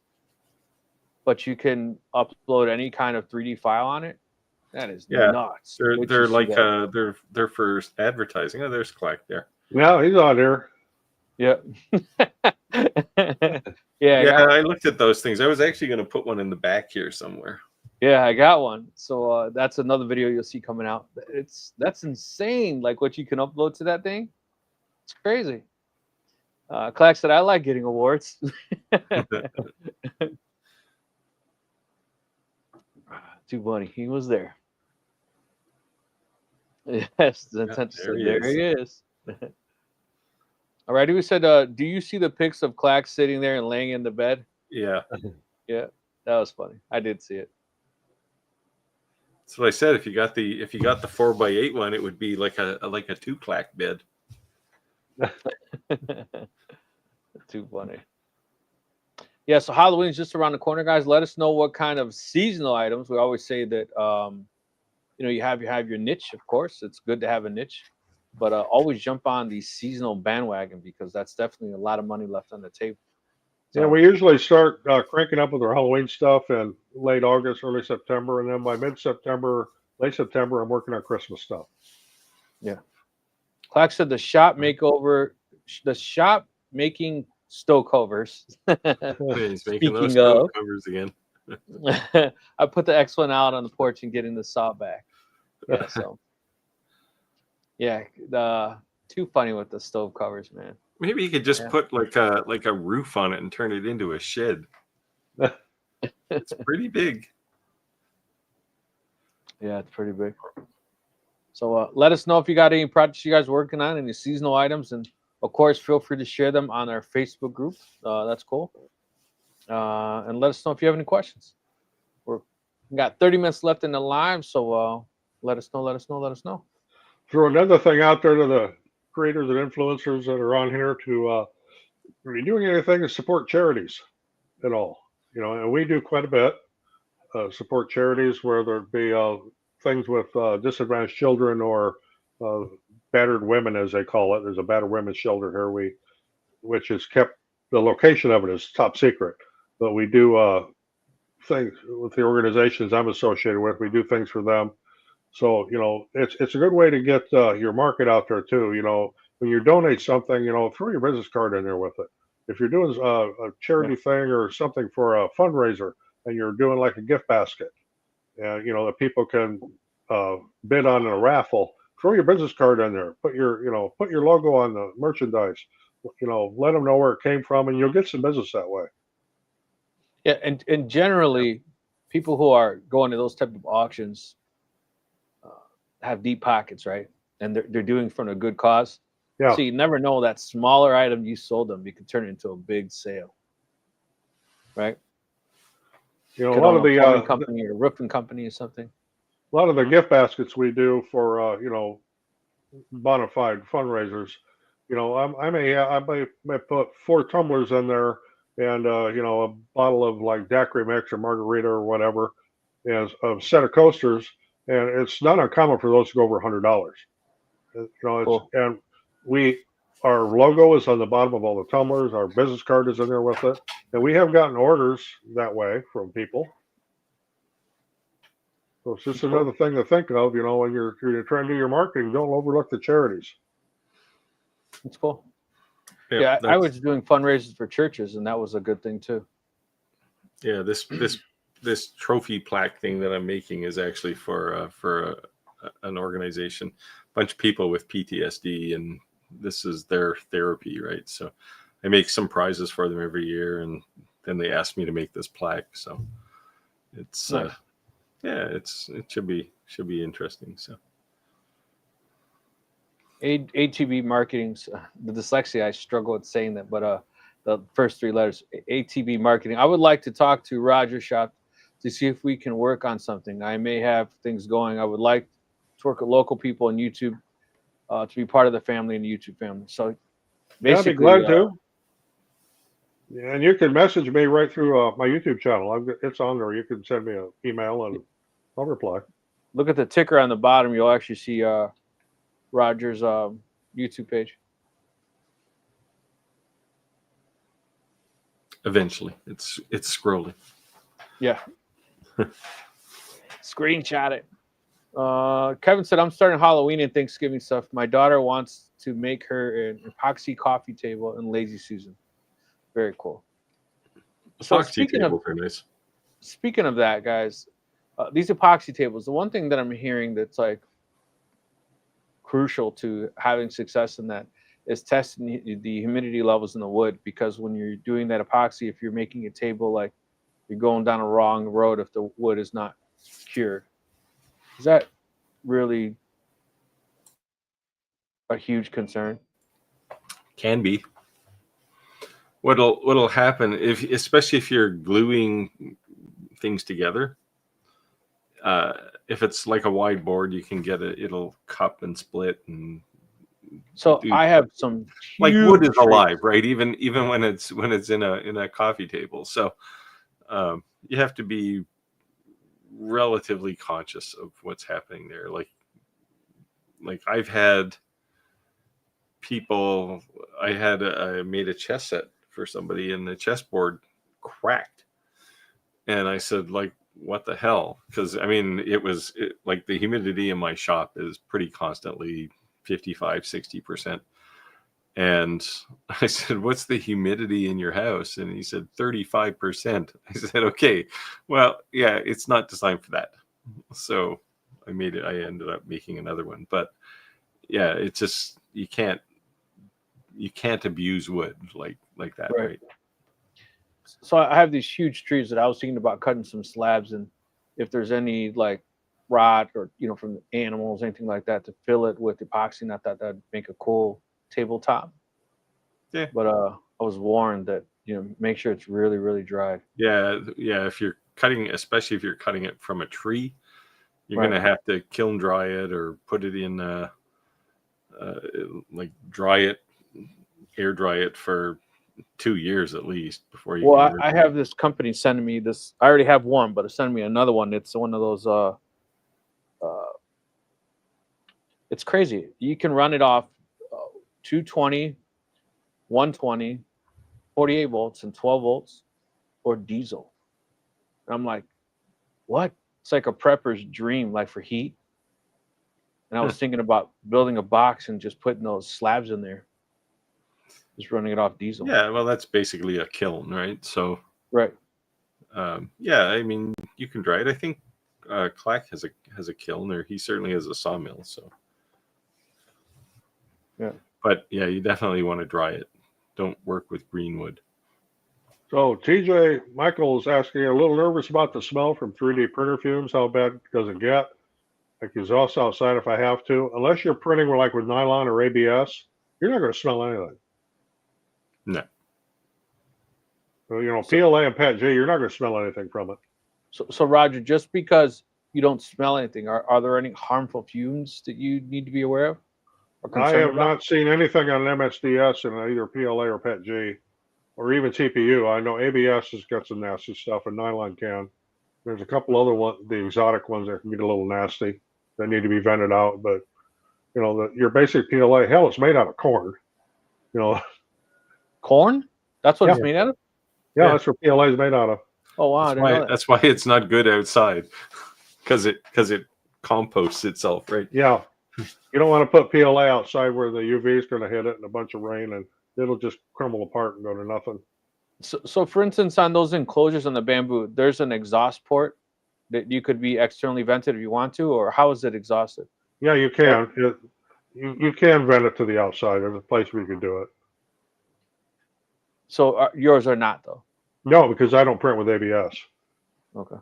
but you can upload any kind of 3D file on it. That is nuts. They're like they're for advertising. Oh, there's Clack there. Yeah, he's on there. Yeah. I looked at those things. I was actually going to put one in the back here somewhere. Yeah, I got one. So that's another video you'll see coming out. That's insane. Like what you can upload to that thing. It's crazy. Clack said, "I like getting awards." Too funny. He was there. Yes, the intent. There he is. All right. We said, do you see the pics of Clack sitting there and laying in the bed? Yeah. Yeah, that was funny. I did see it. That's what I said. If you got the 4x8 one, it would be like a 2-clack bed. Too funny. Yeah, so Halloween's just around the corner, guys. Let us know what kind of seasonal items. We always say that you have your niche, of course. It's good to have a niche, but always jump on the seasonal bandwagon because that's definitely a lot of money left on the table. So, Yeah, we usually start cranking up with our Halloween stuff in late August, early September, and then by mid-September, late September, I'm working on Christmas stuff. yeah. Clack said the shop making stove covers. He's making those Speaking stove of, covers again. I put the X1 out on the porch and getting the saw back. Yeah, so yeah, too funny with the stove covers, man. Maybe you could just put like a roof on it and turn it into a shed. It's pretty big. Yeah, it's pretty big. So let us know if you got any projects you guys are working on, any seasonal items, and of course, feel free to share them on our Facebook group. That's cool. And let us know if you have any questions. We got 30 minutes left in the live, so let us know. Throw another thing out there to the creators and influencers that are on here to are you doing anything to support charities at all? And we do quite a bit. Support charities, whether it be things with disadvantaged children or battered women, as they call it. There's a battered women's shelter here, which is kept. The location of it is top secret, but we do things with the organizations I'm associated with. We do things for them. So it's a good way to get your market out there too. When you donate something, throw your business card in there with it. If you're doing a charity thing or something for a fundraiser, and you're doing like a gift basket, and that people can bid on a raffle, throw your business card in there. Put your logo on the merchandise. Let them know where it came from, and you'll get some business that way. Yeah, and generally, people who are going to those type of auctions have deep pockets, right? And they're doing it for a good cause. Yeah. So you never know that smaller item you sold them, you could turn it into a big sale, right? A lot of the company or roofing company or something. A lot of the gift baskets we do for bona fide fundraisers. I may put 4 tumblers in there and a bottle of like daiquiri mix or margarita or whatever, and a set of coasters. And it's not uncommon for those to go over $100. Cool. And our logo is on the bottom of all the tumblers. Our business card is in there with it, and we have gotten orders that way from people. So it's just another thing to think of. When you're trying to do your marketing, don't overlook the charities. That's cool. Yeah, I was doing fundraisers for churches, and that was a good thing too. Yeah, this trophy plaque thing that I'm making is actually for an organization, a bunch of people with PTSD, and this is their therapy, right? So I make some prizes for them every year, and then they ask me to make this plaque. So it's nice. It should be interesting. So ATB marketing's the dyslexia. I struggle with saying that, but the first 3 letters, ATB marketing. I would like to talk to Roger's shop to see if we can work on something. I may have things going. I would like to work with local people on YouTube to be part of the family and the YouTube family. So basically, I'd be glad to. And you can message me right through my YouTube channel. It's on there. You can send me an email and I'll reply. Look at the ticker on the bottom. You'll actually see Roger's YouTube page. Eventually, it's scrolling. Yeah. Screenshot it. Kevin said, I'm starting Halloween and Thanksgiving stuff. My daughter wants to make her an epoxy coffee table in lazy Susan. Very cool. So Epoxy tables are nice. Speaking of that, guys, these epoxy tables, the one thing that I'm hearing that's like crucial to having success in that is testing the humidity levels in the wood, because when you're doing that epoxy, if you're making a table, like you're going down a wrong road if the wood is not cured. Is that really a huge concern? Can be. What'll happen especially if you're gluing things together. If it's like a wide board, you can get it'll cup and split and. So I have some like wood is trees. alive, right? Even when it's in a coffee table. So you have to be relatively conscious of what's happening there. Like I've had people. I made a chess set for somebody, and the chessboard cracked, and I said, like, what the hell? Because I mean, like the humidity in my shop is pretty constantly 55-60%. And I said, what's the humidity in your house? And he said, 35%. I said, okay, well, yeah, it's not designed for that. So I ended up making another one. But yeah, it's just, you can't abuse wood like that, right? So I have these huge trees that I was thinking about cutting some slabs, and if there's any like rot or from the animals, anything like that, to fill it with epoxy, and I thought that'd make a cool tabletop. Yeah. But I was warned that make sure it's really, really dry. Yeah. If you're cutting, especially if you're cutting it from a tree, you're gonna have to kiln dry it or put it in like air dry it for 2 years at least before you. Well, I have this company sending me this. I already have one, but it's sending me another one. It's one of those. It's crazy. You can run it off 220, 120, 48 volts, and 12 volts, or diesel. And I'm like, what? It's like a prepper's dream, like for heat. And I was thinking about building a box and just putting those slabs in there, just running it off diesel. Yeah, well, that's basically a kiln, right? So right. Yeah, I mean, you can dry it. I think Clack has a kiln, or he certainly has a sawmill. So yeah, but yeah, you definitely want to dry it. Don't work with green wood. So TJ Michael is asking, a little nervous about the smell from 3D printer fumes. How bad does it get? Like exhaust outside if I have to. Unless you're printing with nylon or ABS, you're not going to smell anything. No. So, PLA and PETG, you're not going to smell anything from it. So Roger, just because you don't smell anything, are there any harmful fumes that you need to be aware of? I have not seen anything on MSDS in either PLA or PETG, or even TPU. I know ABS has got some nasty stuff, and nylon can. There's a couple other ones, the exotic ones that can get a little nasty, that need to be vented out. But your basic PLA, hell, it's made out of corn. Corn? That's what it's made out of? Yeah, that's what PLA is made out of. Oh wow! That's why it's not good outside, because it composts itself, right? Yeah, you don't want to put PLA outside where the UV is going to hit it and a bunch of rain, and it'll just crumble apart and go to nothing. So for instance, on those enclosures on the bamboo, there's an exhaust port that you could be externally vented if you want to, or how is it exhausted? Yeah, you can. You can vent it to the outside. There's a place where you can do it. So yours are not, though? No, because I don't print with ABS. Okay.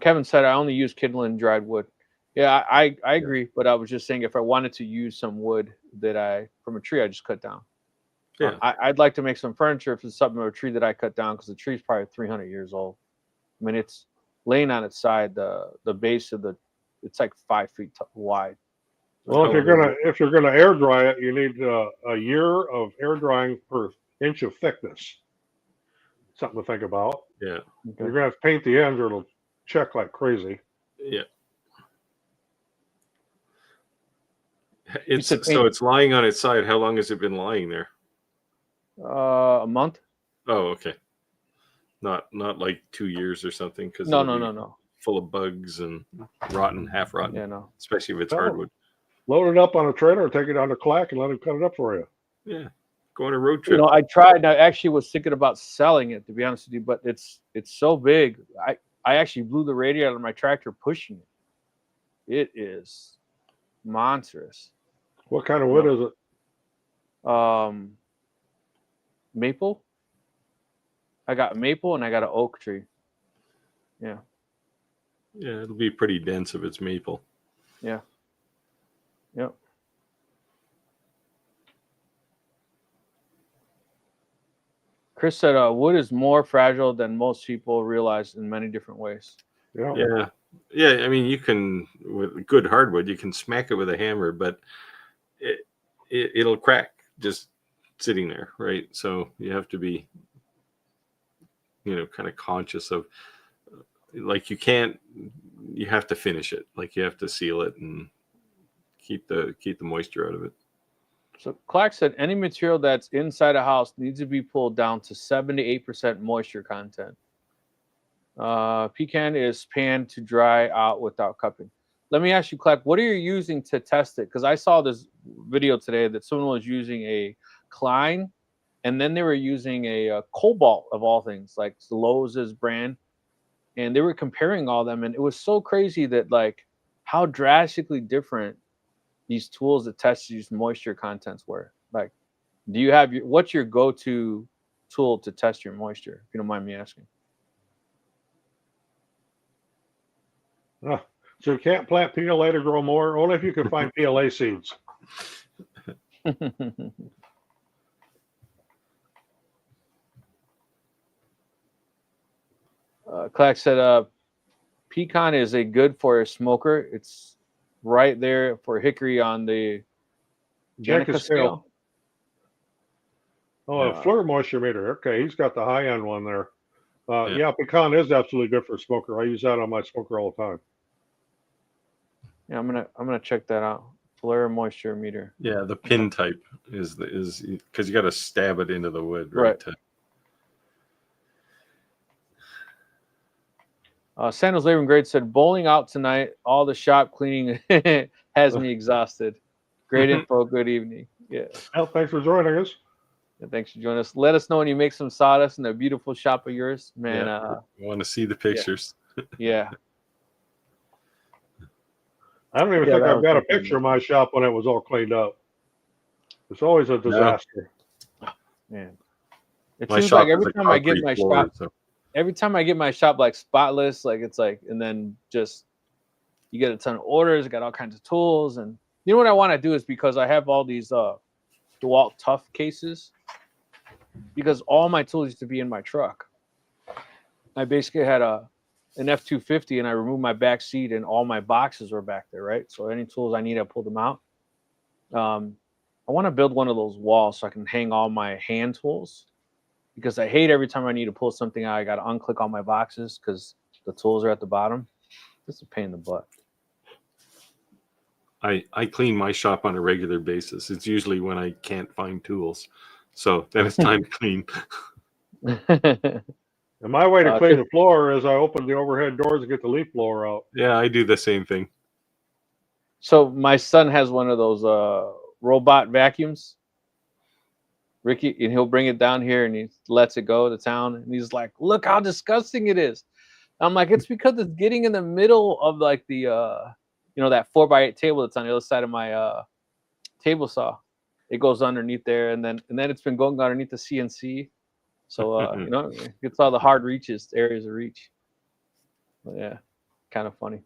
Kevin said I only use kindling dried wood. Yeah, I agree, but I was just saying if I wanted to use some wood from a tree I just cut down. Yeah. I'd like to make some furniture if it's something from a tree that I cut down, because the tree's probably 300 years old. I mean, it's laying on its side. The base of it's like 5 feet wide. Well, if you're gonna air dry it, you need a year of air drying per inch of thickness. Something to think about. Yeah. Okay. You're gonna have to paint the ends, or it'll check like crazy. Yeah. It's lying on its side. How long has it been lying there? A month. Oh, okay. Not like 2 years or something, because no. Full of bugs and half rotten. Yeah, no. Especially if it's hardwood. Load it up on a trailer or take it down to Clack and let him cut it up for you. Yeah. Go on a road trip. I tried, and I actually was thinking about selling it, to be honest with you, but it's so big. I actually blew the radiator out of my tractor pushing it. It is monstrous. What kind of wood is it? Maple. I got maple and I got an oak tree. Yeah. Yeah, it'll be pretty dense if it's maple. Yeah. Yep. Chris said, wood is more fragile than most people realize in many different ways. Yeah. I mean, you can, with good hardwood, you can smack it with a hammer, but it'll crack just sitting there, right? So you have to be, kind of conscious of, like, you have to finish it. Like, you have to seal it and keep the moisture out of it. So Clark said any material that's inside a house needs to be pulled down to 7 to 8% moisture content. Pecan is panned to dry out without cupping. Let me ask you, Clark, what are you using to test it? Because I saw this video today that someone was using a Klein, and then they were using a Cobalt, of all things, like Lowe's brand, and they were comparing all them, and it was so crazy that, like, how drastically different these tools that test these moisture contents were. Like, do you have what's your go-to tool to test your moisture, if you don't mind me asking? So you can't plant PLA to grow more, only if you can find PLA seeds. Clark said, pecan is a good for a smoker. It's right there for hickory on the Jenica scale. Oh, a FLIR moisture meter. Okay, he's got the high end one there. Yeah, pecan is absolutely good for a smoker. I use that on my smoker all the time. Yeah, I'm gonna check that out. FLIR moisture meter. Yeah, the pin type is because you got to stab it into the wood, right? Santa's Labor Grade said, bowling out tonight. All the shop cleaning has me exhausted. Great info. Good evening. Yeah. Well, thanks for joining us. Yeah, thanks for joining us. Let us know when you make some sawdust in a beautiful shop of yours, man. I want to see the pictures. Yeah. I don't even think I've got a picture of my shop when it was all cleaned up. It's always a disaster. Man, it seems like every time I get my shop, every time I get my shop like spotless, like it's like, and then just you get a ton of orders, got all kinds of tools, and you know what I want to do is, because I have all these DeWalt Tough cases, because all my tools used to be in my truck. I basically had an F250, and I removed my back seat, and all my boxes were back there, right? So any tools I need, I pulled them out. I want to build one of those walls so I can hang all my hand tools, because I hate every time I need to pull something out, I got to unclick all my boxes because the tools are at the bottom. It's a pain in the butt. I clean my shop on a regular basis. It's usually when I can't find tools. So then it's time to clean. And my way to clean the floor is I open the overhead doors and get the leaf blower out. Yeah, I do the same thing. So my son has one of those robot vacuums, Ricky, and he'll bring it down here and he lets it go to town. And he's like, look how disgusting it is. I'm like, it's because it's getting in the middle of like the, that 4x8 table that's on the other side of my table saw. It goes underneath there, and then it's been going underneath the CNC. So, it gets all the hard areas of reach. But yeah, kind of funny.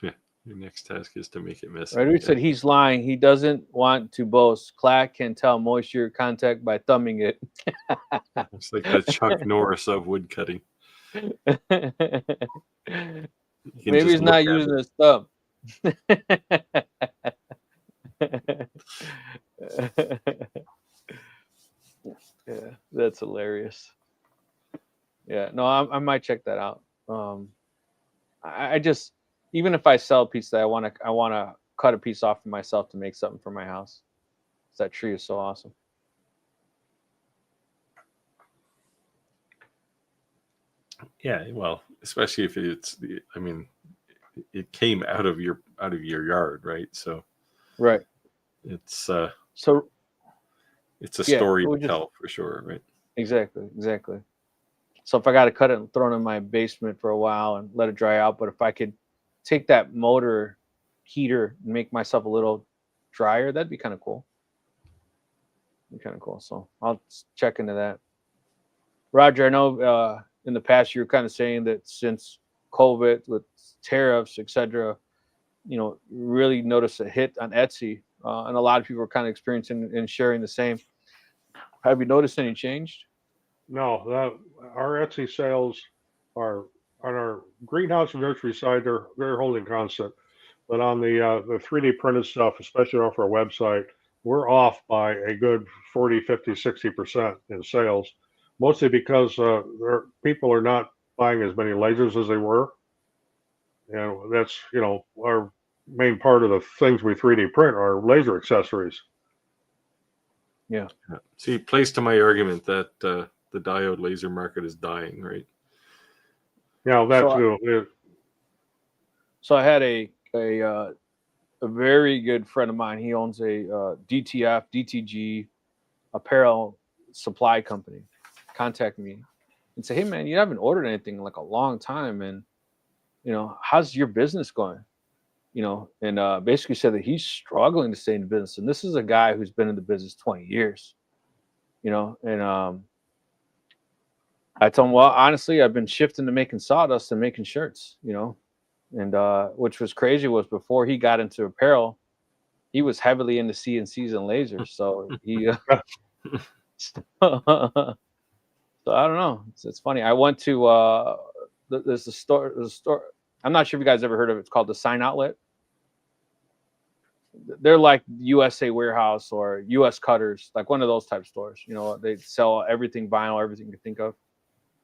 Yeah, your next task is to make it messy. Right, said he's lying. He doesn't want to boast. Clack can tell moisture contact by thumbing it. It's like the Chuck Norris of wood cutting. Maybe he's not using his thumb. Yeah, that's hilarious. Yeah, no, I might check that out. I just, even if I sell a piece, that I want to cut a piece off for myself to make something for my house. That tree is so awesome. Yeah, well, especially if it came out of your yard, right? So, right, it's a story to tell for sure, right? Exactly. So if I got to cut it and throw it in my basement for a while and let it dry out, but if I could take that motor heater and make myself a little drier, that'd be kind of cool. So I'll check into that. Roger, I know in the past you were kind of saying that since COVID with tariffs, etc., really noticed a hit on Etsy, and a lot of people are kind of experiencing and sharing the same. Have you noticed any change? No, our Etsy sales are on our greenhouse and nursery side. They're holding constant, but on the 3D printed stuff, especially off our website, we're off by a good 40, 50, 60% in sales, mostly because people are not buying as many lasers as they were. And that's, our main part of the things we 3D print are laser accessories. Yeah. See, plays to my argument that the diode laser market is dying, right? Yeah, that So too. So I had a very good friend of mine. He owns a DTF, DTG apparel supply company. Contact me and say, hey man, you haven't ordered anything in like a long time, and how's your business going? And basically said that he's struggling to stay in the business. And this is a guy who's been in the business 20 years. And I told him, well, honestly, I've been shifting to making sawdust and making shirts, and which was crazy was before he got into apparel, he was heavily into CNCs and lasers. So he, so I don't know. It's funny. I went to, there's a store, I'm not sure if you guys ever heard of it. It's called the Sign Outlet. They're like USA Warehouse or US Cutters, like one of those type stores. They sell everything vinyl, everything you can think of.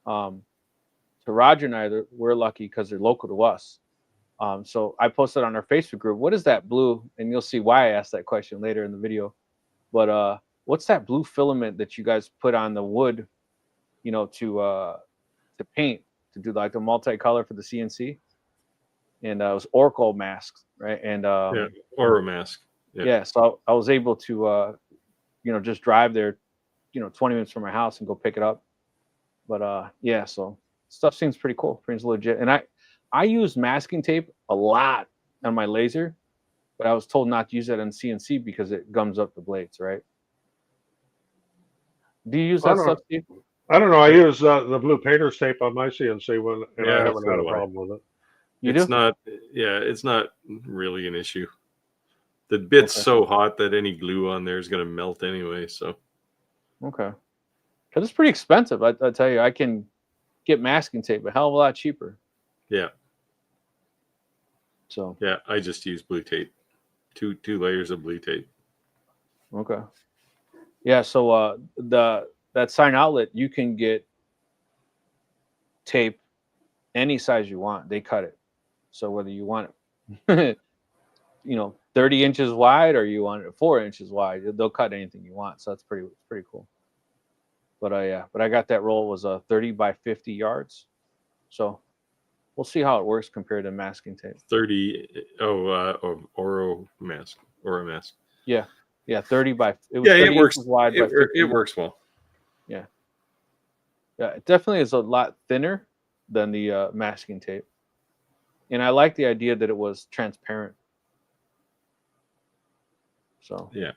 So Roger and I, we're lucky because they're local to us. So I posted on our Facebook group, what is that blue? And you'll see why I asked that question later in the video. But what's that blue filament that you guys put on the wood, to paint, to do like the multicolor for the CNC? And it was Oracle masks, right? And yeah, Aura mask. Yeah. So I was able to, just drive there, 20 minutes from my house and go pick it up. But yeah, so stuff seems pretty cool, pretty legit. And I use masking tape a lot on my laser, but I was told not to use that on CNC because it gums up the blades, right? Do you use that stuff, Steve? I don't know. I use the blue painter's tape on my CNC and I haven't had a problem with it. It's not really an issue. The bit's so hot that any glue on there is going to melt anyway. So, okay, because it's pretty expensive. I tell you, I can get masking tape a hell of a lot cheaper. Yeah. So yeah, I just use blue tape, two layers of blue tape. Okay. Yeah. So that Sign Outlet, you can get tape any size you want. They cut it. So whether you want it, 30 inches wide or you want it 4 inches wide, they'll cut anything you want. So that's pretty cool. But I got that roll. It was 30 by 50 yards. So we'll see how it works compared to masking tape. 30 Aura mask. Yeah. 30 by it works wide. It works well. Yeah. It definitely is a lot thinner than the masking tape. And I like the idea that it was transparent. So yeah,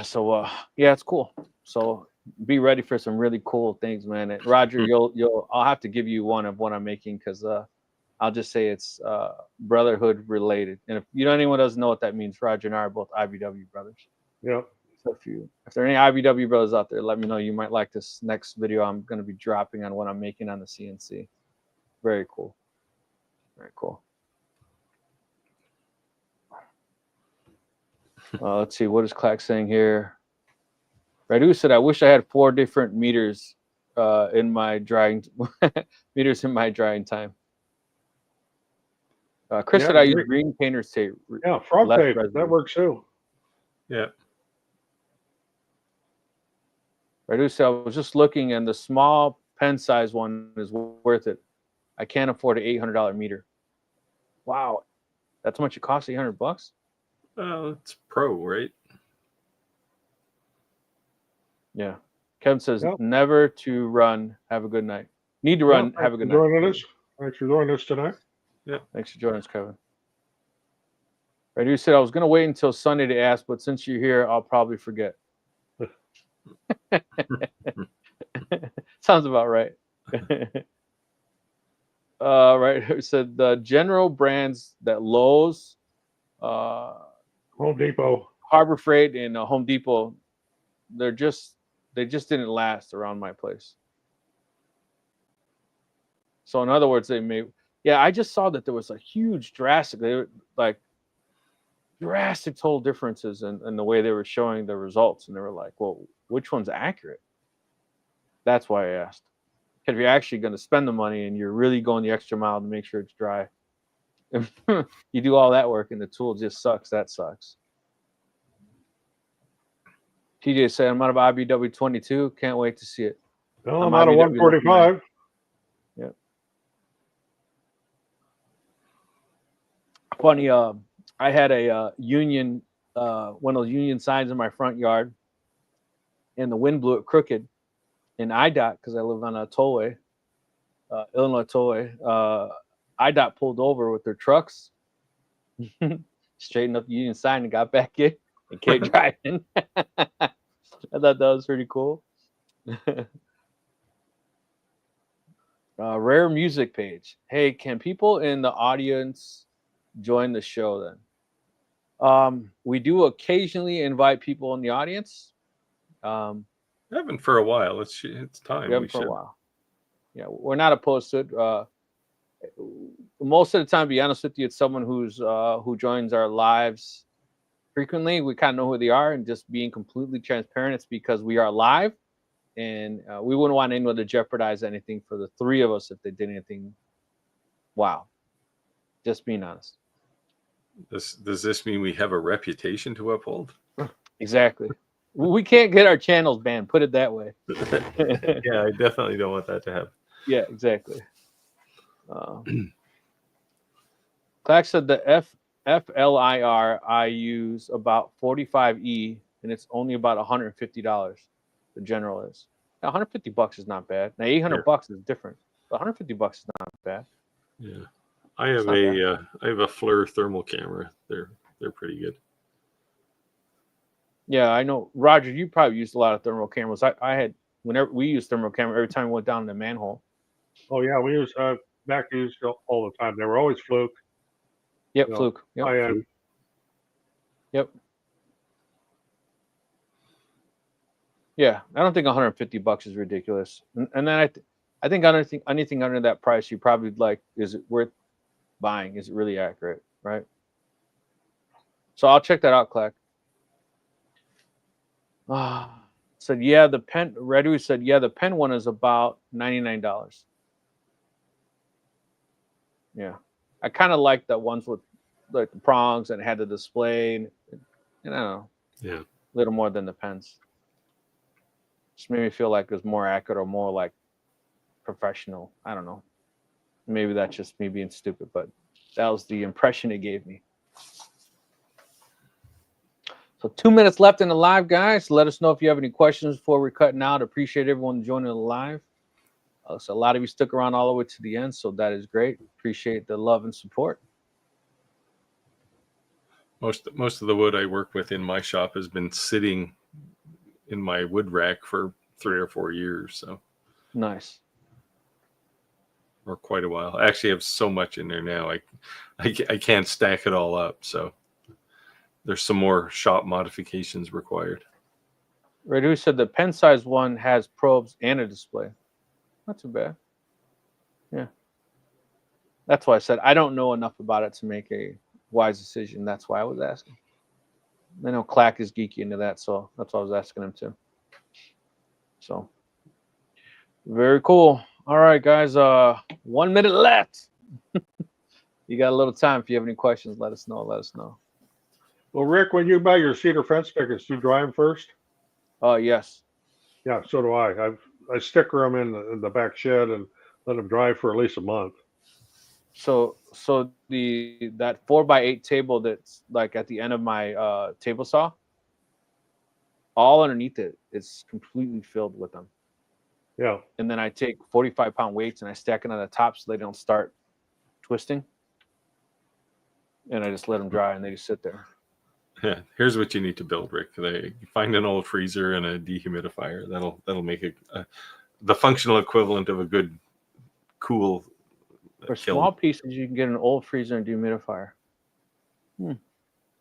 so it's cool. So be ready for some really cool things, man. And Roger, I'll have to give you one of what I'm making because I'll just say it's brotherhood related. And if anyone doesn't know what that means, Roger and I are both IBW brothers. Yeah. So if there are any IBW brothers out there, let me know. You might like this next video I'm going to be dropping on what I'm making on the CNC. Very cool. Very cool. Let's see. What is Clack saying here? Radu said, I wish I had 4 different meters in my drying meters in my drying time. Chris said I use green painter's tape. Yeah, frog tape. That works too. Yeah. Radu said, I was just looking and the small pen size one is worth it. I can't afford an $800 meter. Wow. That's how much it costs, $800? It's pro, right? Yeah. Kevin says, never to run. Have a good night. Need to run. Have a good night. Thanks for joining us tonight. Yeah. Thanks for joining us, Kevin. Right. You said I was going to wait until Sunday to ask, but since you're here, I'll probably forget. Sounds about right. Right. It said the general brands that Lowe's, Home Depot, Harbor Freight and Home Depot, they just didn't last around my place. So in other words, I just saw that there was a huge drastic total differences in the way they were showing the results, and they were like, well, which one's accurate? That's why I asked. If you're actually going to spend the money and you're really going the extra mile to make sure it's dry, if you do all that work and the tool just sucks, that sucks. TJ said, I'm out of IBW 22. Can't wait to see it. No, I'm out of 145. Yeah. Funny, I had a union, one of those union signs in my front yard, and the wind blew it crooked. And IDOT, because I live on a tollway, Illinois tollway, IDOT pulled over with their trucks, straightened up the union sign, and got back in and kept driving. I thought that was pretty cool. Rare music page. Hey, can people in the audience join the show then? We do occasionally invite people in the audience. Haven't for a while. It's time. We haven't for a while. Yeah, we're not opposed to it. Most of the time, to be honest with you, it's someone who joins our lives frequently. We kind of know who they are, and just being completely transparent, it's because we are live, and we wouldn't want anyone to jeopardize anything for the three of us if they did anything. Wow, just being honest. Does this mean we have a reputation to uphold? Exactly. We can't get our channels banned. Put it that way. Yeah, I definitely don't want that to happen. Yeah, exactly. Clack said the FLIR I use about 45E, and it's only about $150. The general is. Now, $150 is not bad. Now, $800 is different, but $150 is not bad. Yeah, I have a FLIR thermal camera. They're pretty good. Yeah, I know, Roger. You probably used a lot of thermal cameras. I had, whenever we used thermal camera, every time we went down the manhole. Oh yeah, we use back used all the time. They were always fluke. Yep, fluke. Yep. Fluke. Yep. Yeah, I don't think $150 is ridiculous. And then I think anything under that price, you probably like, is it worth buying? Is it really accurate, right? So I'll check that out, Clack. Said, yeah, the pen. Reddy said, yeah, the pen one is about $99. Yeah, I kind of like the ones with like the prongs and it had the display, and I don't know, yeah, a little more than the pens. Just made me feel like it was more accurate or more like professional. I don't know. Maybe that's just me being stupid, but that was the impression it gave me. So 2 minutes left in the live, guys. Let us know if you have any questions before we're cutting out. Appreciate everyone joining the live. So a lot of you stuck around all the way to the end, so that is great. Appreciate the love and support. Most of the wood I work with in my shop has been sitting in my wood rack for 3 or 4 years. So nice. Or quite a while. I actually have so much in there now. I can't stack it all up. So there's some more shop modifications required. Radu said the pen size one has probes and a display. Not too bad. Yeah. That's why I said I don't know enough about it to make a wise decision. That's why I was asking. I know Clack is geeky into that, so that's why I was asking him too. So very cool. All right, guys. 1 minute left. You got a little time. If you have any questions, let us know. Let us know. Well, Rick, when you buy your cedar fence pickets, do you dry them first? Yes. Yeah, so do I. I sticker them in the back shed and let them dry for at least a month. So that 4x8 table that's like at the end of my table saw, all underneath it is completely filled with them. Yeah. And then I take 45-pound weights and I stack it on the top so they don't start twisting. And I just let them dry and they just sit there. Yeah, here's what you need to build, Rick. Find an old freezer and a dehumidifier. That'll make it the functional equivalent of a good, cool. For small pieces, you can get an old freezer and dehumidifier.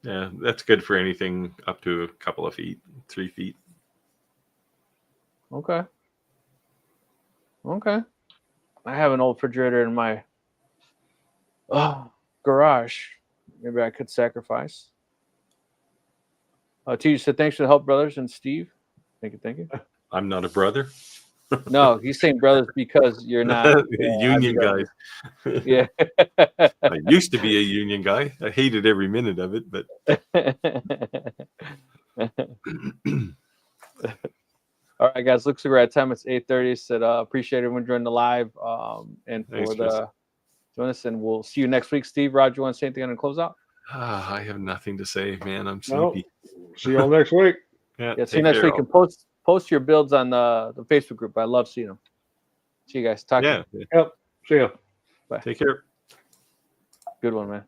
Yeah, that's good for anything up to a couple of feet, 3 feet. Okay. Okay. I have an old refrigerator in my garage. Maybe I could sacrifice. T said, thanks for the help, brothers, and Steve. Thank you, thank you. I'm not a brother. No, he's saying brothers because you're not Union guys. Yeah. I used to be a union guy. I hated every minute of it, but All right, guys. Looks like we're at time. It's 8:30. Said appreciate everyone joining the live and for Thanks, the join us, and we'll see you next week. Steve, Roger, you want to say anything on the closeout? I have nothing to say, man. I'm No. sleepy. See y'all next week. Yeah, see you take next care, week. all. And post your builds on the Facebook group. I love seeing them. See you guys. Talk to you. Yeah. Yep. See ya. Take care. Good one, man.